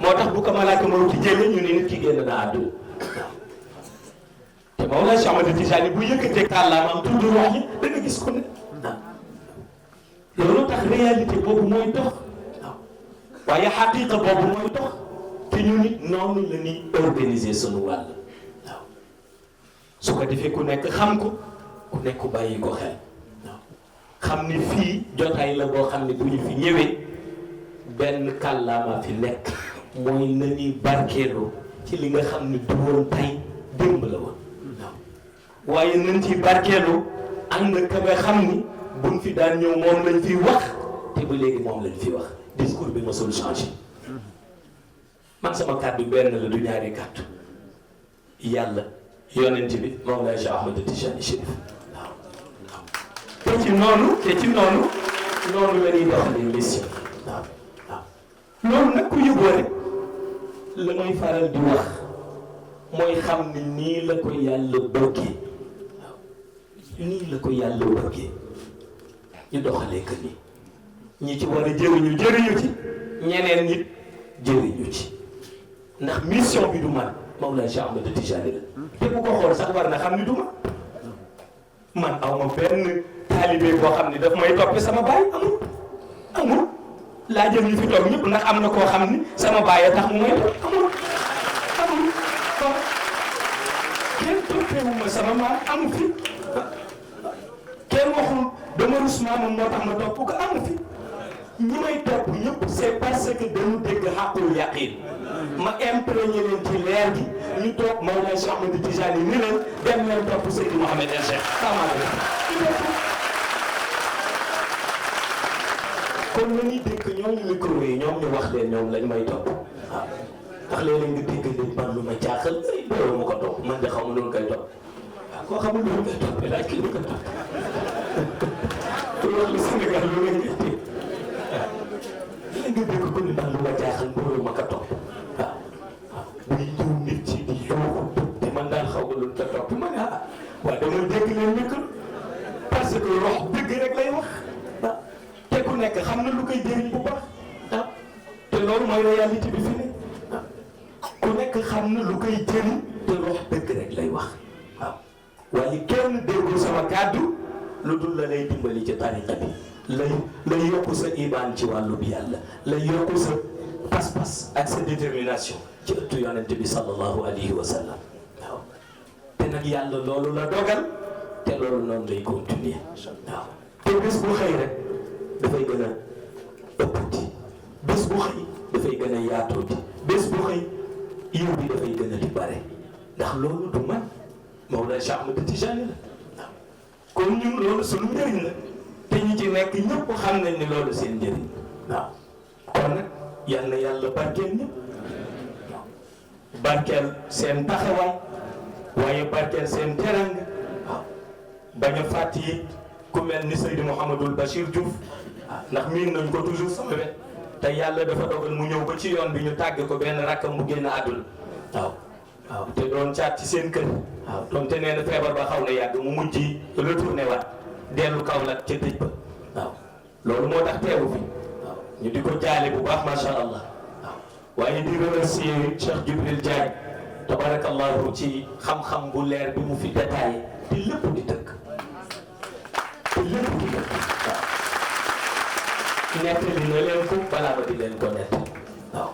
moo tax bu ko malaaka ma ci jëlee ñu ne nit ki génn na àdduna te Mawlana Cheikh Ahmad Tijani bu yëkkatee kàllaamaam tudd rox yi da nga gis ko ne loolu tax réalité boobu mooy dox waaye xaqiiqa boobu mooy dox te ñu nit noonu la ñuy organiser sunu wàll waaw su ko defee ku nekk xam ko ku nekk bàyyi ko xel waaw xam ni fii jotaay la boo xam ne bu ñu fi ñëwee benn kàllaama fi nekk mooy na ñuy barkeeloo ci li nga xam ne du woon tey démb la woon waaw waaye nañ ci barkeelu ànd ka nga xam ni buñ fi daan ñëw moom lañ fi wax te ba léegi moom lañ fi wax discours bi mosul changé man sama kàddu benn la du ñaari kàddu yàlla yonent bi Mawlaay Cheikh Ahmed Tijani Chérif waaw te ci noonu la ñuy doxalee mission waaw loolu nag ku yëgoo rek la may faral di wax mooy xam ni nii la ko yàlla bëggee waaw nii la ko yàlla bëggee ñu doxalee que nii ñi ci war a jëriñu ci ñeneen nit jëriñu ci ndax mission bi du man Mawlaay Cheikh Ahmed Tijani la te bu ko xool sax war na xam ni du man aw ma benn taalibe boo xam ni daf may toppe sama baay amul laa jël ñu fi toog ñëpp ndax am na koo xam ni sama baay a tax mu may topp amul kenn toppewuma sama maam amu fi kenn waxul dama rus maamam moo tax ma topp ko amu fi ñi may topp ñëpp c'est parce que dañu dégg xàqul yaqin ma imprégné leen ci leer gi ñu toog Mawlaay Cheikh Ahmed Tijani ni leen dem leen topp Seydi Mouhamed El Cheikh kon na ñuy dégg ñoom ñu micro yi ñoom ñu wax leen ñoom lañ may topp waaw ndax léeg-léeg nga dégg leen man lu ma jaaxal ay borom ma ko topp man de xaw ma loolu koy topp waaw koo xamul loolu koy topp laaj ki lu ko topp loolu li Sénégal lu ngeen ngay dégg waaw léeg nga dégg ko ni man lu ma jaaxal borom ma ko topp waaw waaw buy ñëw nit ci di yóbbu te man daal xaw ma loolu ko topp ma ne ah waaw dama dégg leen micro parce que wax dëgg rek lay wax waaw te ku nekk xam na lu koy jëriñ bu baax ah te loolu mooy réalité bi fi ne ah ku nekk xam na lu koy jëriñ te wax dëgg rek lay wax waaw waaye kenn déggul sama kàddu lu dul la lay dimbali ci tariqa bi lay yokku sa iman ci wàllu bi yàlla lay yokku sa pas-pas ak sa détermination ci ëttu yonent bi sallallahu alayhi wa sallam waaw te nag yàlla loolu la dogal te loolu noonu lay continuer waaw te bés bu xëy rek dafay gën a ëppati bés bu xëy dafay gën a yaatooti bés bu xëy yiw bi dafay gën a di bare ndax loolu du man Mawlaay Cheikh Ahmed Tijani la waaw kon ñun loolu sunu njëriñ la te ñi ci nekk ñëpp xam nañ ni loolu seen njëriñ waaw kon nag yal na yàlla barkeel ñëpp waaw barkeel seen taxawaay waaye barkeel seen teranga waaw bañ a fàtt yi ku mel ni Seydi Mouhamadul Bachir Diouf ndax miin nañ ko toujours sama wet te yàlla dafa dogal mu ñëw ba ci yoon bi ñu tàgg ko benn rakkam mu génn àdduna waaw te doon caat ci seen kër waaw doonte nee na feebar ba xaw na yàgg mu mujj retourné waat dellu Kaolack ca dëj ba waaw loolu moo tax teewu fi waaw ñu di ko jaale bu baax macha allah waaw waaye di remercier Cheikh Djibril Diagne tabarakallahu ci xam-xam bu leer bi mu fi détaillé te lépp di dëkk waaw nettali na leen ko balaa ba di leen ko nett waaw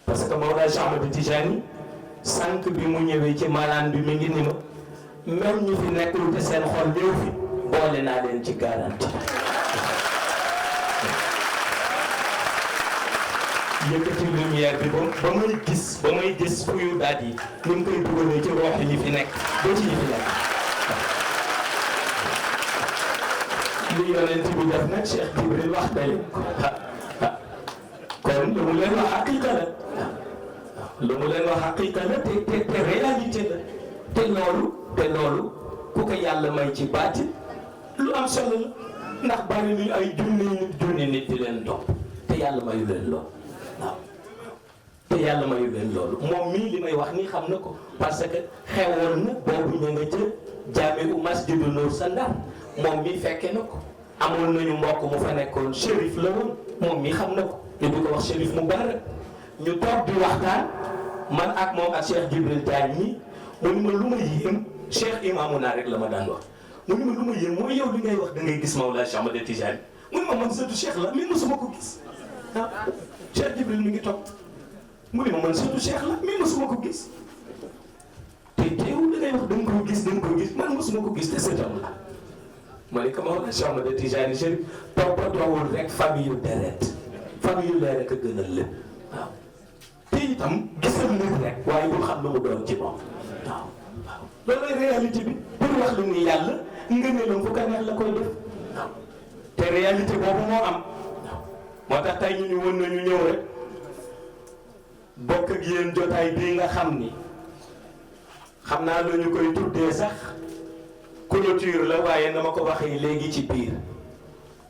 parce que Mawlaay Cheikh Ahmed Tijani sànq bi mu ñëwee ci malaan bi mi ngi ni ma même ñu fi nekkul te seen xol ñëw fi boole naa leen ci garanti yëkkati lumière bi ba may gis fuyu daat yi ni mu koy dugalee ci roox ñi fi nekk ba ci ñi fi nekk li yonent bi def nag Cheikh Jibril wax day kon lu mu leen wax xaqiqa la lu mu leen wax xaqiqa la te réalité la te loolu ku ko yàlla may ci baati lu am solo la ndax bari nañu ay junni nit di leen topp te yàlla mayu leen lool waaw te yàlla mayu leen loolu moom mii li may wax nii xam na ko parce que xewoon na boobu ñu nga jël jaamiu Masjidu Nuur sa Ndar moom mii fekke na ko amoon nañu mbokk mu fa nekkoon shérif la woon moom mii xam na ko ñu di ko wax shérif Moubarak ñu toog di waxtaan man ak moom ak Cheikh Djibril Diagne ñi mu ni ma lu ma yéem Cheikh Imaamuna rek la ma daan wax mu ni ma lu ma yéem mooy yow li ngay wax da ngay gis Mawlaay Cheikh Ahmed Tijani mu ni ma man sëtu Cheikh la mais mosuma ko gis ah Cheikh Djibril mi ngi toog mu ni ma man sëtu Cheikh la mais mosuma ko gis te teewul da ngay wax da nga ko gis man mosuma ko gis te sëtam la ma ne ko Mawlaay Cheikh Ahmed Tijani Chérif toppatoowul rek famille yu deret famille yu leer rek a gënal lépp waaw te itam gisal nit rek waaye bul xam lu mu doon ci moom waaw waaw loolu réalité bi pour wax lu ni yàlla ngëneelam fu ko neex la koy def waaw te réalité boobu moo am moo tax tey ñu woon nañu ñëw rek bokk ak yéen jotaay bii nga xam ni xam naa lu ñu koy tuddee sax clôture la waaye na ma ko waxee léegi ci biir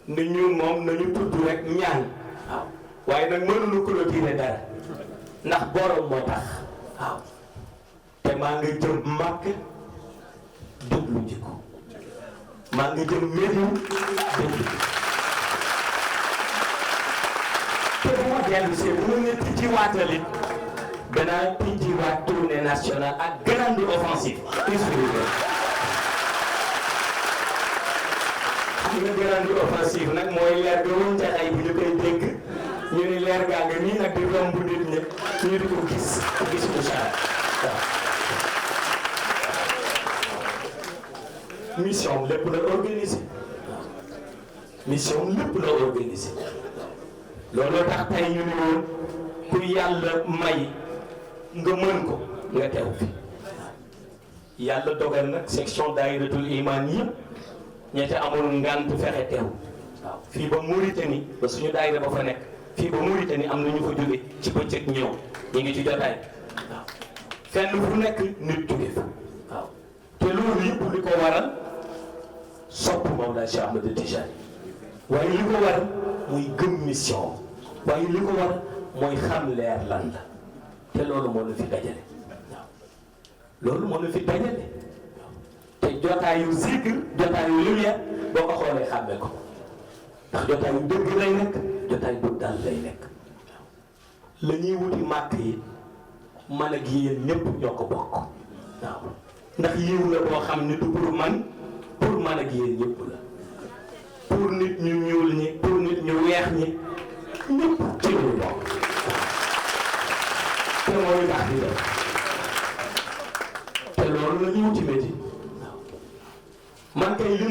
ni ñun moom nañu tudd rek ñaan waaw waaye nag mënuñu clôturer dara ndax borom moo tax waaw te maa nga jëm màkk déglu ji ko maa nga jëm Médine déglu te bu ma dellu see bu ma ne tijji waatalit danaa tijji waat tournée nationale ak grande offensive nga grande offensive nag mooy leer ga woon jaxay bu ñu koy dégg ñu ni leer gaa nga nii nag di romb nit ñi ñu di ko gis bu saa waaw mission lépp la organisé mission lépp la organisé looloo tax tey ñu ni woon ku yàlla may nga mën ko nga teew fi yàlla dogal nag section daayiratul iman yëpp ñetti amul ngant fexe teew waaw fii ba Mauritanie ba suñu daayira ba fa nekk fii ba Mauritanie am na ñu fa jóge ci bëccëg ñëw ñu ngi ci jotaay waaw fenn fu nekk nit jóge fa waaw te loolu yëpp li ko waral sopp Mawlana Cheikh Ahmed Tidiane waaye li ko waral muy gëm mission waaye li ko waral mooy xam leer lan la te loolu moo la fi dajale waaw loolu moo la fi dajale te jotaayu zikr jotaayu lumière boo ko xoolee xàmme ko ndax jotaayu dëgg lay nekk jotaay bu dal lay nekk la ñuy wuti màkk yi man ak yéen ñëpp ñoo ko bokk waaw ndax yiw la boo xam ni du pour man ak yéen ñëpp la pour nit ñu ñuul ñi pour nit ñu weex ñi ñëpp ci lu bokk te mooy tax di def te loolu la ñuy wuti métti man kay li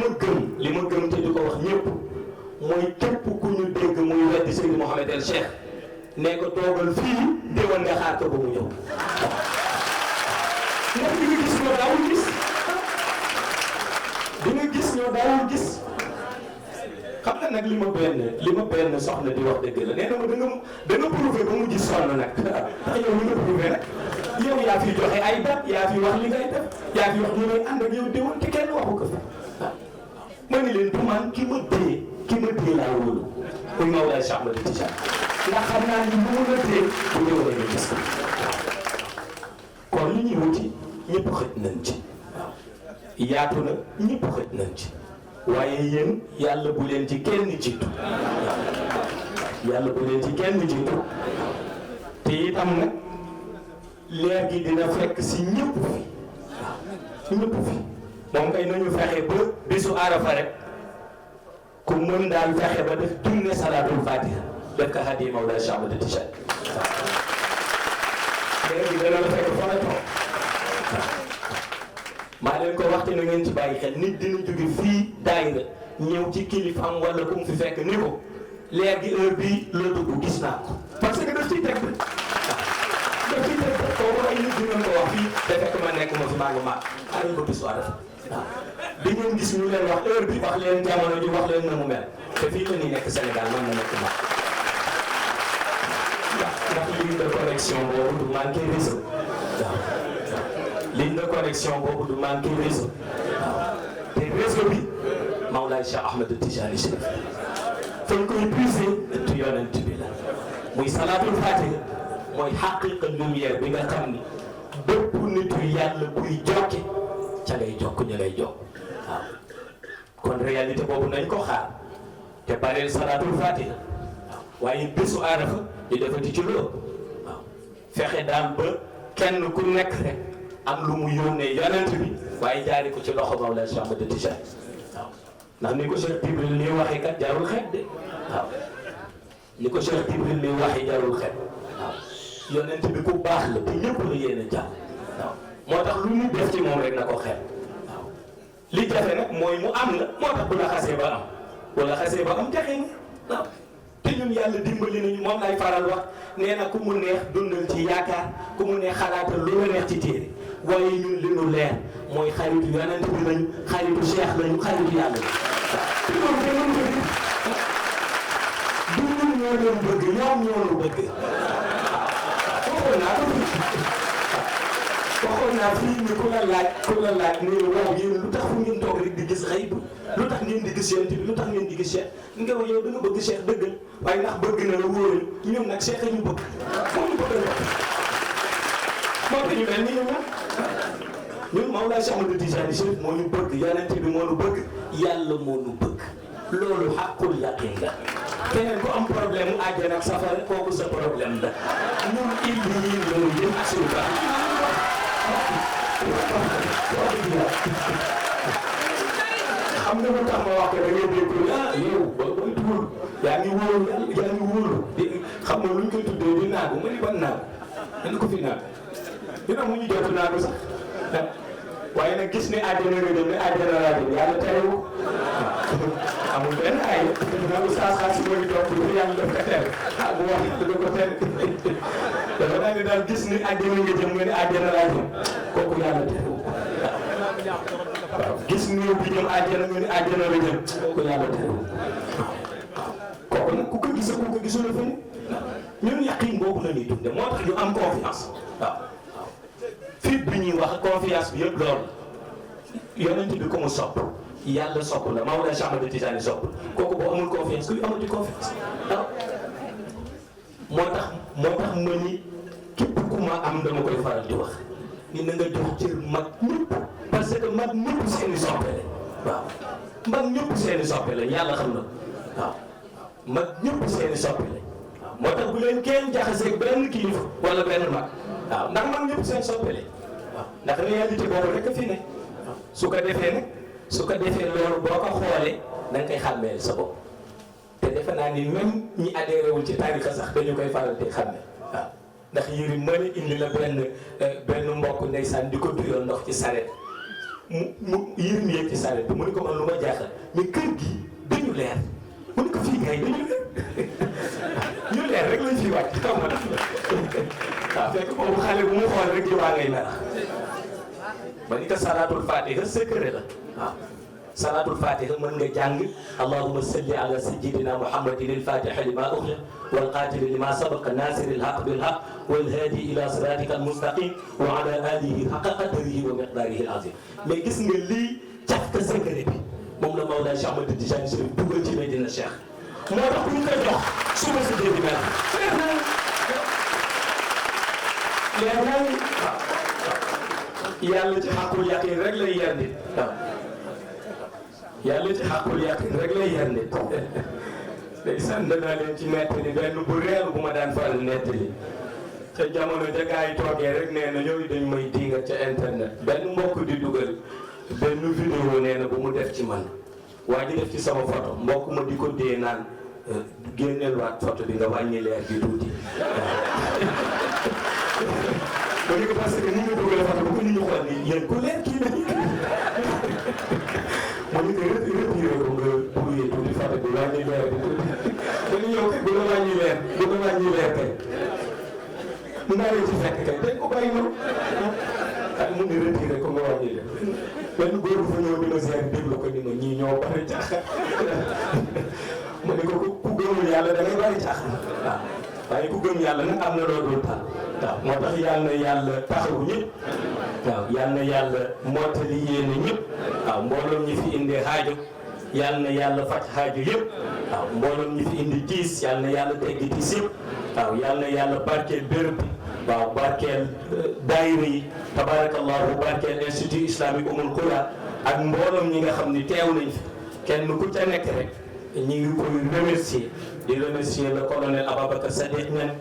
ma gëm te di ko wax ñëpp mooy képp ku ñu dégg muy weddi Seydi Mouhamed El Cheikh ne ko toogal fii déwén nga xaar ko ba mu ñëw ndax di nga gis ñoo daawul gis di nga gis ñoo daawul gis xam nga nag li ma benn soxna di wax dëgg la nee na ma da nga prouvé ba mu gis sonn nag ndax yow li nga prouvé nag yow yaa fi joxe ay dat yaa fi wax li ngay def yaa fi wax ñu lay ànd ak yow déwén te kenn waxu ko fi waaw ma ni leen du man ki ma dee laa wóolu muy Mawlaay Cheikh Ahmed Tidiane ndax xam naa ni bu la dee bu déwénee nga gis ko kon li ñuy wuti ñëpp xëj nañ ci waaw yaatu na ñëpp xëj nañ ci waaye yéen yàlla bu leen ci kenn jiitu yàlla bu leen ci kenn jiitu te itam nag leer gi dina fekk si ñëpp fi waaw ñëpp fi moom kay nañu fexe ba bisu Arafa rek ku mën daal fexe ba def tournée salaatul fatiha def ko hadiya Mawlana Cheikh Ahmed Tidiane waaw leer gi dana la fekk fa la toog maa leen ko waxte na ngeen ci bàyyi xel nit dina jóge fii daayira ñëw ci kilifaam wala ku mu fi fekk ni ko leer gi heure bii la dugg gis naa ko parce que daf ciy teg daf ciy teg kooku ay nit dinañ ko wax fii te fekk ma nekk ma fi maa ngi maag xaaral ko bis Arafa waaw di ngeen gis ñu leen wax heure bi wax leen jamono ji wax leen na mu mel te fii la ñuy nekk Sénégal man na nekk maag ndax ligne de connexion boobu du manqué réseau waaw ligne de connexion boobu du manqué réseau waaw te réseau bi Mawlaay Cheikh Ahmed Tidiane Chérif fañ koy puiser tu yonent bi la muy salaatul fatiha mooy xaqiqa lumière bi nga xam ni bépp nitu yàlla kuy jokke ca ngay jokk ña ngay jokk waaw kon réalité boobu nañ ko xaar te bareel salaatul fatiha waaw waaye bésu Arafa ñu defati ci loolu waaw fexe daal ba kenn ku nekk rek am lu mu yónnee yonent bi waaye jaari ko ci loxo Mawlana Cheikh Ahmed Tidiane waaw ndax ni ko Cheikh Jibril li waxee kat jarul xeet de waaw ni ko Cheikh Jibril li waxee jarul xeet waaw yonent bi ku baax la te ñëpp la yéene jàmm waaw moo tax lu ñu def ci moom rek na ko xeet waaw li jafe nag mooy mu am la moo tax bu la xasee ba am wala xasee ba am jafe nga waaw te ñun yàlla dimbali nañu moom lay faral wax nee na ku mu neex dundal ci yaakaar ku mu neex xalaatal lu la neex ci téere waaye ñun li nu leer mooy xaritu yonent bi lañu xaritu cheikh lañu xaritu yàlla te loolu da ngeen bëgg du ñun ñoo leen bëgg ñoom ñoo lu bëgg waxoon naa fii ni ku la laaj ni waaw yéen lu tax fu ngeen toog rek di gis xëy lu tax ngeen di gis yonent bi lu tax ngeen di gis cheikh nga wax yow da nga bëgg cheikh dëggal waaye ndax bëgg na la wóoral ñun nag cheikh ñu bëgg moo ñu bëggal moo tax ñu mel ni ñu ñun Mawlaa Cheikh Ahmadou Tidiane Chérif moo ñu bëgg yonent bi moo ñu bëgg yàlla moo ñu bëgg loolu xàqul yaqin la keneen ku am problème mu àjjana ak safara kooku sa problème la ñun illi yi ñoo jëm ak suñu baax xam nga lu tax ma wax ko da ngay dégg yow ba booy tuur yaa ngi wóolu xam nga luñ koy tuddee di naagu ma ni ban naagu dañ ko fi naagu dina mu ñu jot naagu sax waaye nag gis ne àjjana nga jëm ne àjjana laa jëm yàlla terewu amul benn ay naagu saas moo ngi topp lu yàlla daf ko tere bu wax da ko tere dafa naa ne daal gis ni àjjana nga jëm nga ne àjjana laa jëm kooku yàlla terewu waaw gis néew bi jëm àjjana nga ne àjjana la jëm kooku yàlla terewu kooku nag ku ko gis ku ko gisul la fa ñun yaqin boobu la ñuy dunde moo tax ñu am confiance waaw fit bi ñuy wax confiance bi yëpp loolu yonent bi ko mu sopp yàlla sopp la Mawlaa Cheikh Ahmadou Tidiane sopp kooku boo amul confiance kuy amati confiance waaw moo tax ma ni képp ku ma am dama koy faral di wax ni na nga jox cër mag ñëpp parce que mag ñëpp seeni soppe la waaw mag ñëpp seeni soppe la yàlla xam na waaw mag ñëpp seeni soppe la waaw moo tax bu leen kenn jaxaseeg benn kilifa wala benn mag waaw ndax mag ñëpp seen soppe la waaw ndax réalité boobu rek a fi ne su ko defee loolu boo ko xoolee da nga koy xàmmeel sa bopp te defe naa ni même ñi adhéré wul ci tarixa sax dañu koy faral di xàmmee waaw ndax yëri mën a indi la benn mbokk ndeysaan di ko duyoon ndox ci saret mu yërim yéeg ci saret bi mu ni ko man lu ma jaaxal mais kër gi dañu leer mu ni ko fii gars yi dañu leer ñu leer rek lañ fi wàcc xam nga waaw fekk boobu xale bu mu xool rek di waa ngay melax ba ni ko salaatul fatiha secret la waaw salaatul fatiha mën nga jàng allahumma salli ala sayyidina muhammadin al-fatihi lima ughliqa wal qatili lima sabaqa nasiri al-haqq bil haqq wal hadi ila siratika al-mustaqim wa ala alihi haqqa qadrihi wa miqdarihi al-azim mais gis nga lii cafka secret bi moom la Mawlaa Cheikh Ahmadou Tidiane Chérif dugal ci Medina Cheikh moo tax bu ñu koy jox suba si dee di mel leer na yàlla ci xàqul yaqin rek lay yar nit waaw yàlla ci xàqul yaqin rek lay yar nit day sant naa leen ci nettali benn bu réer bu ma daan faral nettali ca jamono ja gaa yi toogee rek nee na yooyu dañ may diinga ca internet benn mbokk di dugal benn vidéo nee na bu mu def ci man waa ji def ci sama photo mbokk ma di ko dee naan génneel waat photo bi nga wàññi leer bi tuuti ba ni ko parce que ni nga dugalee photo bu ko nit ñu xool nii yéen ku leer kii nañu mu ni ko retiré ko nga brouillé tuuti photo bi wàññi leer bi tuuti ba ni yow kay bu la wàññi leer kay ndaa ci fekk kay dañ ko bàyyi noonu ak mu ni retiré ko nga wàññi leer benn góor bu fa ñëw di ma ziar déglu ko ni ma ñii ñoo bari caaxaan ma ne ko ku gëmul yàlla da ngay bari caaxaan waaw waaye ku gëm yàlla nag am na loo dul taal waaw moo tax yal na yàlla taxawu ñëpp waaw yal na yàlla mottali yéene ñëpp waaw mbooloom ñi fi indi xaajo yal na yàlla faj xaajo yëpp waaw mbooloom ñi fi indi tiis yal na yàlla teggi tiis yëpp waaw yal na yàlla barkeel béréb bi waaw barkeel daayira yi tabarakallahu barkeel institut islamique Umul Qura ak mbooloom ñi nga xam ni teew nañ fi kenn ku ca nekk rek ñi ngi koy remercier di remercier le colonel Ababacar Sadiq Niane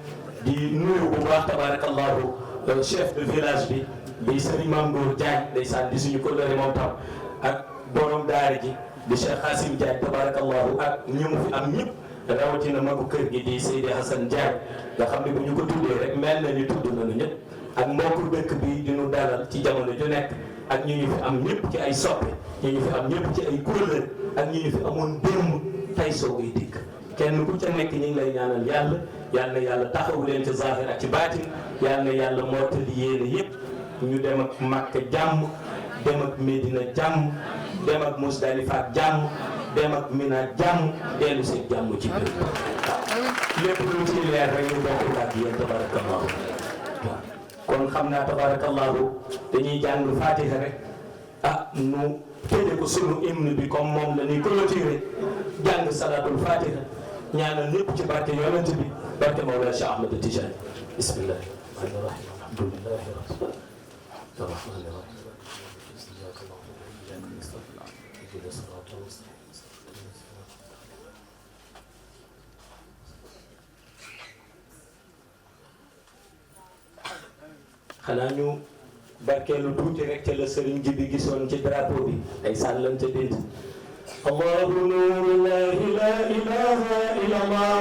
di nuyu bu baax tabarakallahu chef de village bi di Serigne Mame Ndour Diagne ndeysaan di suñu collègue moom tam ak borom daara ji di Cheikh Hassim Diagne tabarakallahu ak ñi mu fi am ñëpp rawatina magu kër gi di Seydi Hassan Diagne nga xam ne bu ñu ko tuddee rek mel na ni tudd nañu ñëpp ak mbokku dëkk bi di ñu dalal ci jamono ju nekk ak ñi ñu fi am ñëpp ci ay soppe ñi ñu fi am ñëpp ci ay kóllëre ak ñi ñu fi amoon démb tey soogay dikk kenn ku ca nekk ñu ngi lay ñaanal yàlla yal na yàlla taxawu leen ci zahir ak ci baatin yal na yàlla mottali yéene yëpp ñu dem ak Makka jàmm dem ak Medina jàmm dem ak Musdalifa jàmm dem ak Mina jàmm dellu si jàmm ci biir lépp lu ci leer rek ñu bokk ak yéen tabarakallahu kon xam naa tabarakallahu dañuy jàng Fatiha rek nu tëje ko sunu hymne bi comme moom la ñuy clôturer jàng salatul Fatiha ñaanal ñëpp ci barke yonent bi barke Mawlana Cheikh Ahmed Tijani bismillah rahmaani rahim alhamdulillahi rabbil alamin xanaa ñu barkeelu tuuti rek ca la sëriñ ji bi gisoon ci drapeau bi ay sàllante bint Allahu nuuru laahi laa ilaaha illallah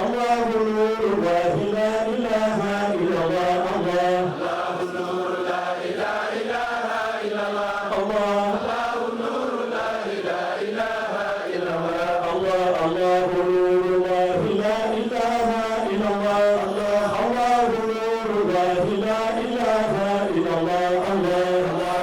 Allahu nuuru laahi laa ilaaha illallah Allahu nuuru laahi laa ilaaha illallah Allahu nuuru laahi laa ilaaha illallah Allahu nuuru laahi laa ilaaha illallah Allahu nuuru laahi laa ilaaha illallah Allah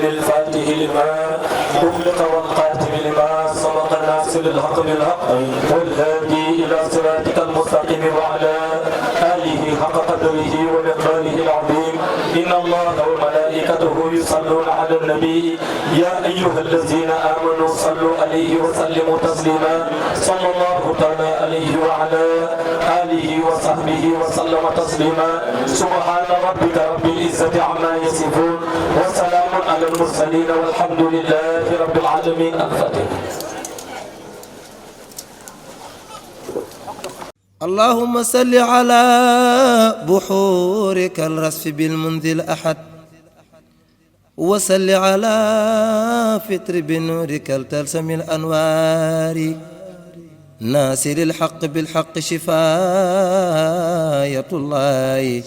الفاتح لما أغلق والقاتم لما سبق الناصر الحق بالحق والهادي إلى صراطك المستقيم وعلى آله حق قدره ومقداره العظيم إن الله وملائكته يصلون على النبي يا أيها الذين آمنوا صلوا عليه وسلموا تسليما صلى الله تعالى عليه وعلى آله وصحبه وسلم تسليما سبحان ربك رب العزة عما يصفون وسلام على المرسلين والحمد لله رب العالمين. الفاتحة. اللهم صل على بحورك الرسف بالمنذ الأحد وصل على فطر بنورك التلسم الأنوار ناصر الحق بالحق شفاية الله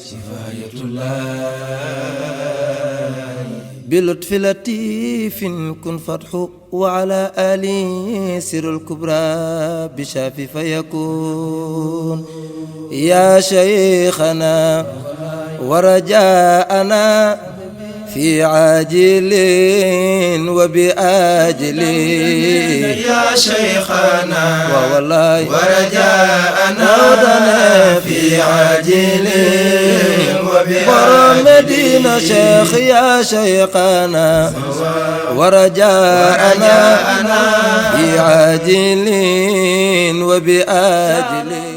بلطف لطيف كن فتح وعلى آله سر الكبرى بشافي فيكون يا شيخنا ورجاءنا في عاجل وبآجل يا شيخنا والله ورجاءنا في عاجل برا مدينة شيخ يا شيخنا ورجاءنا في عاجل وبآجل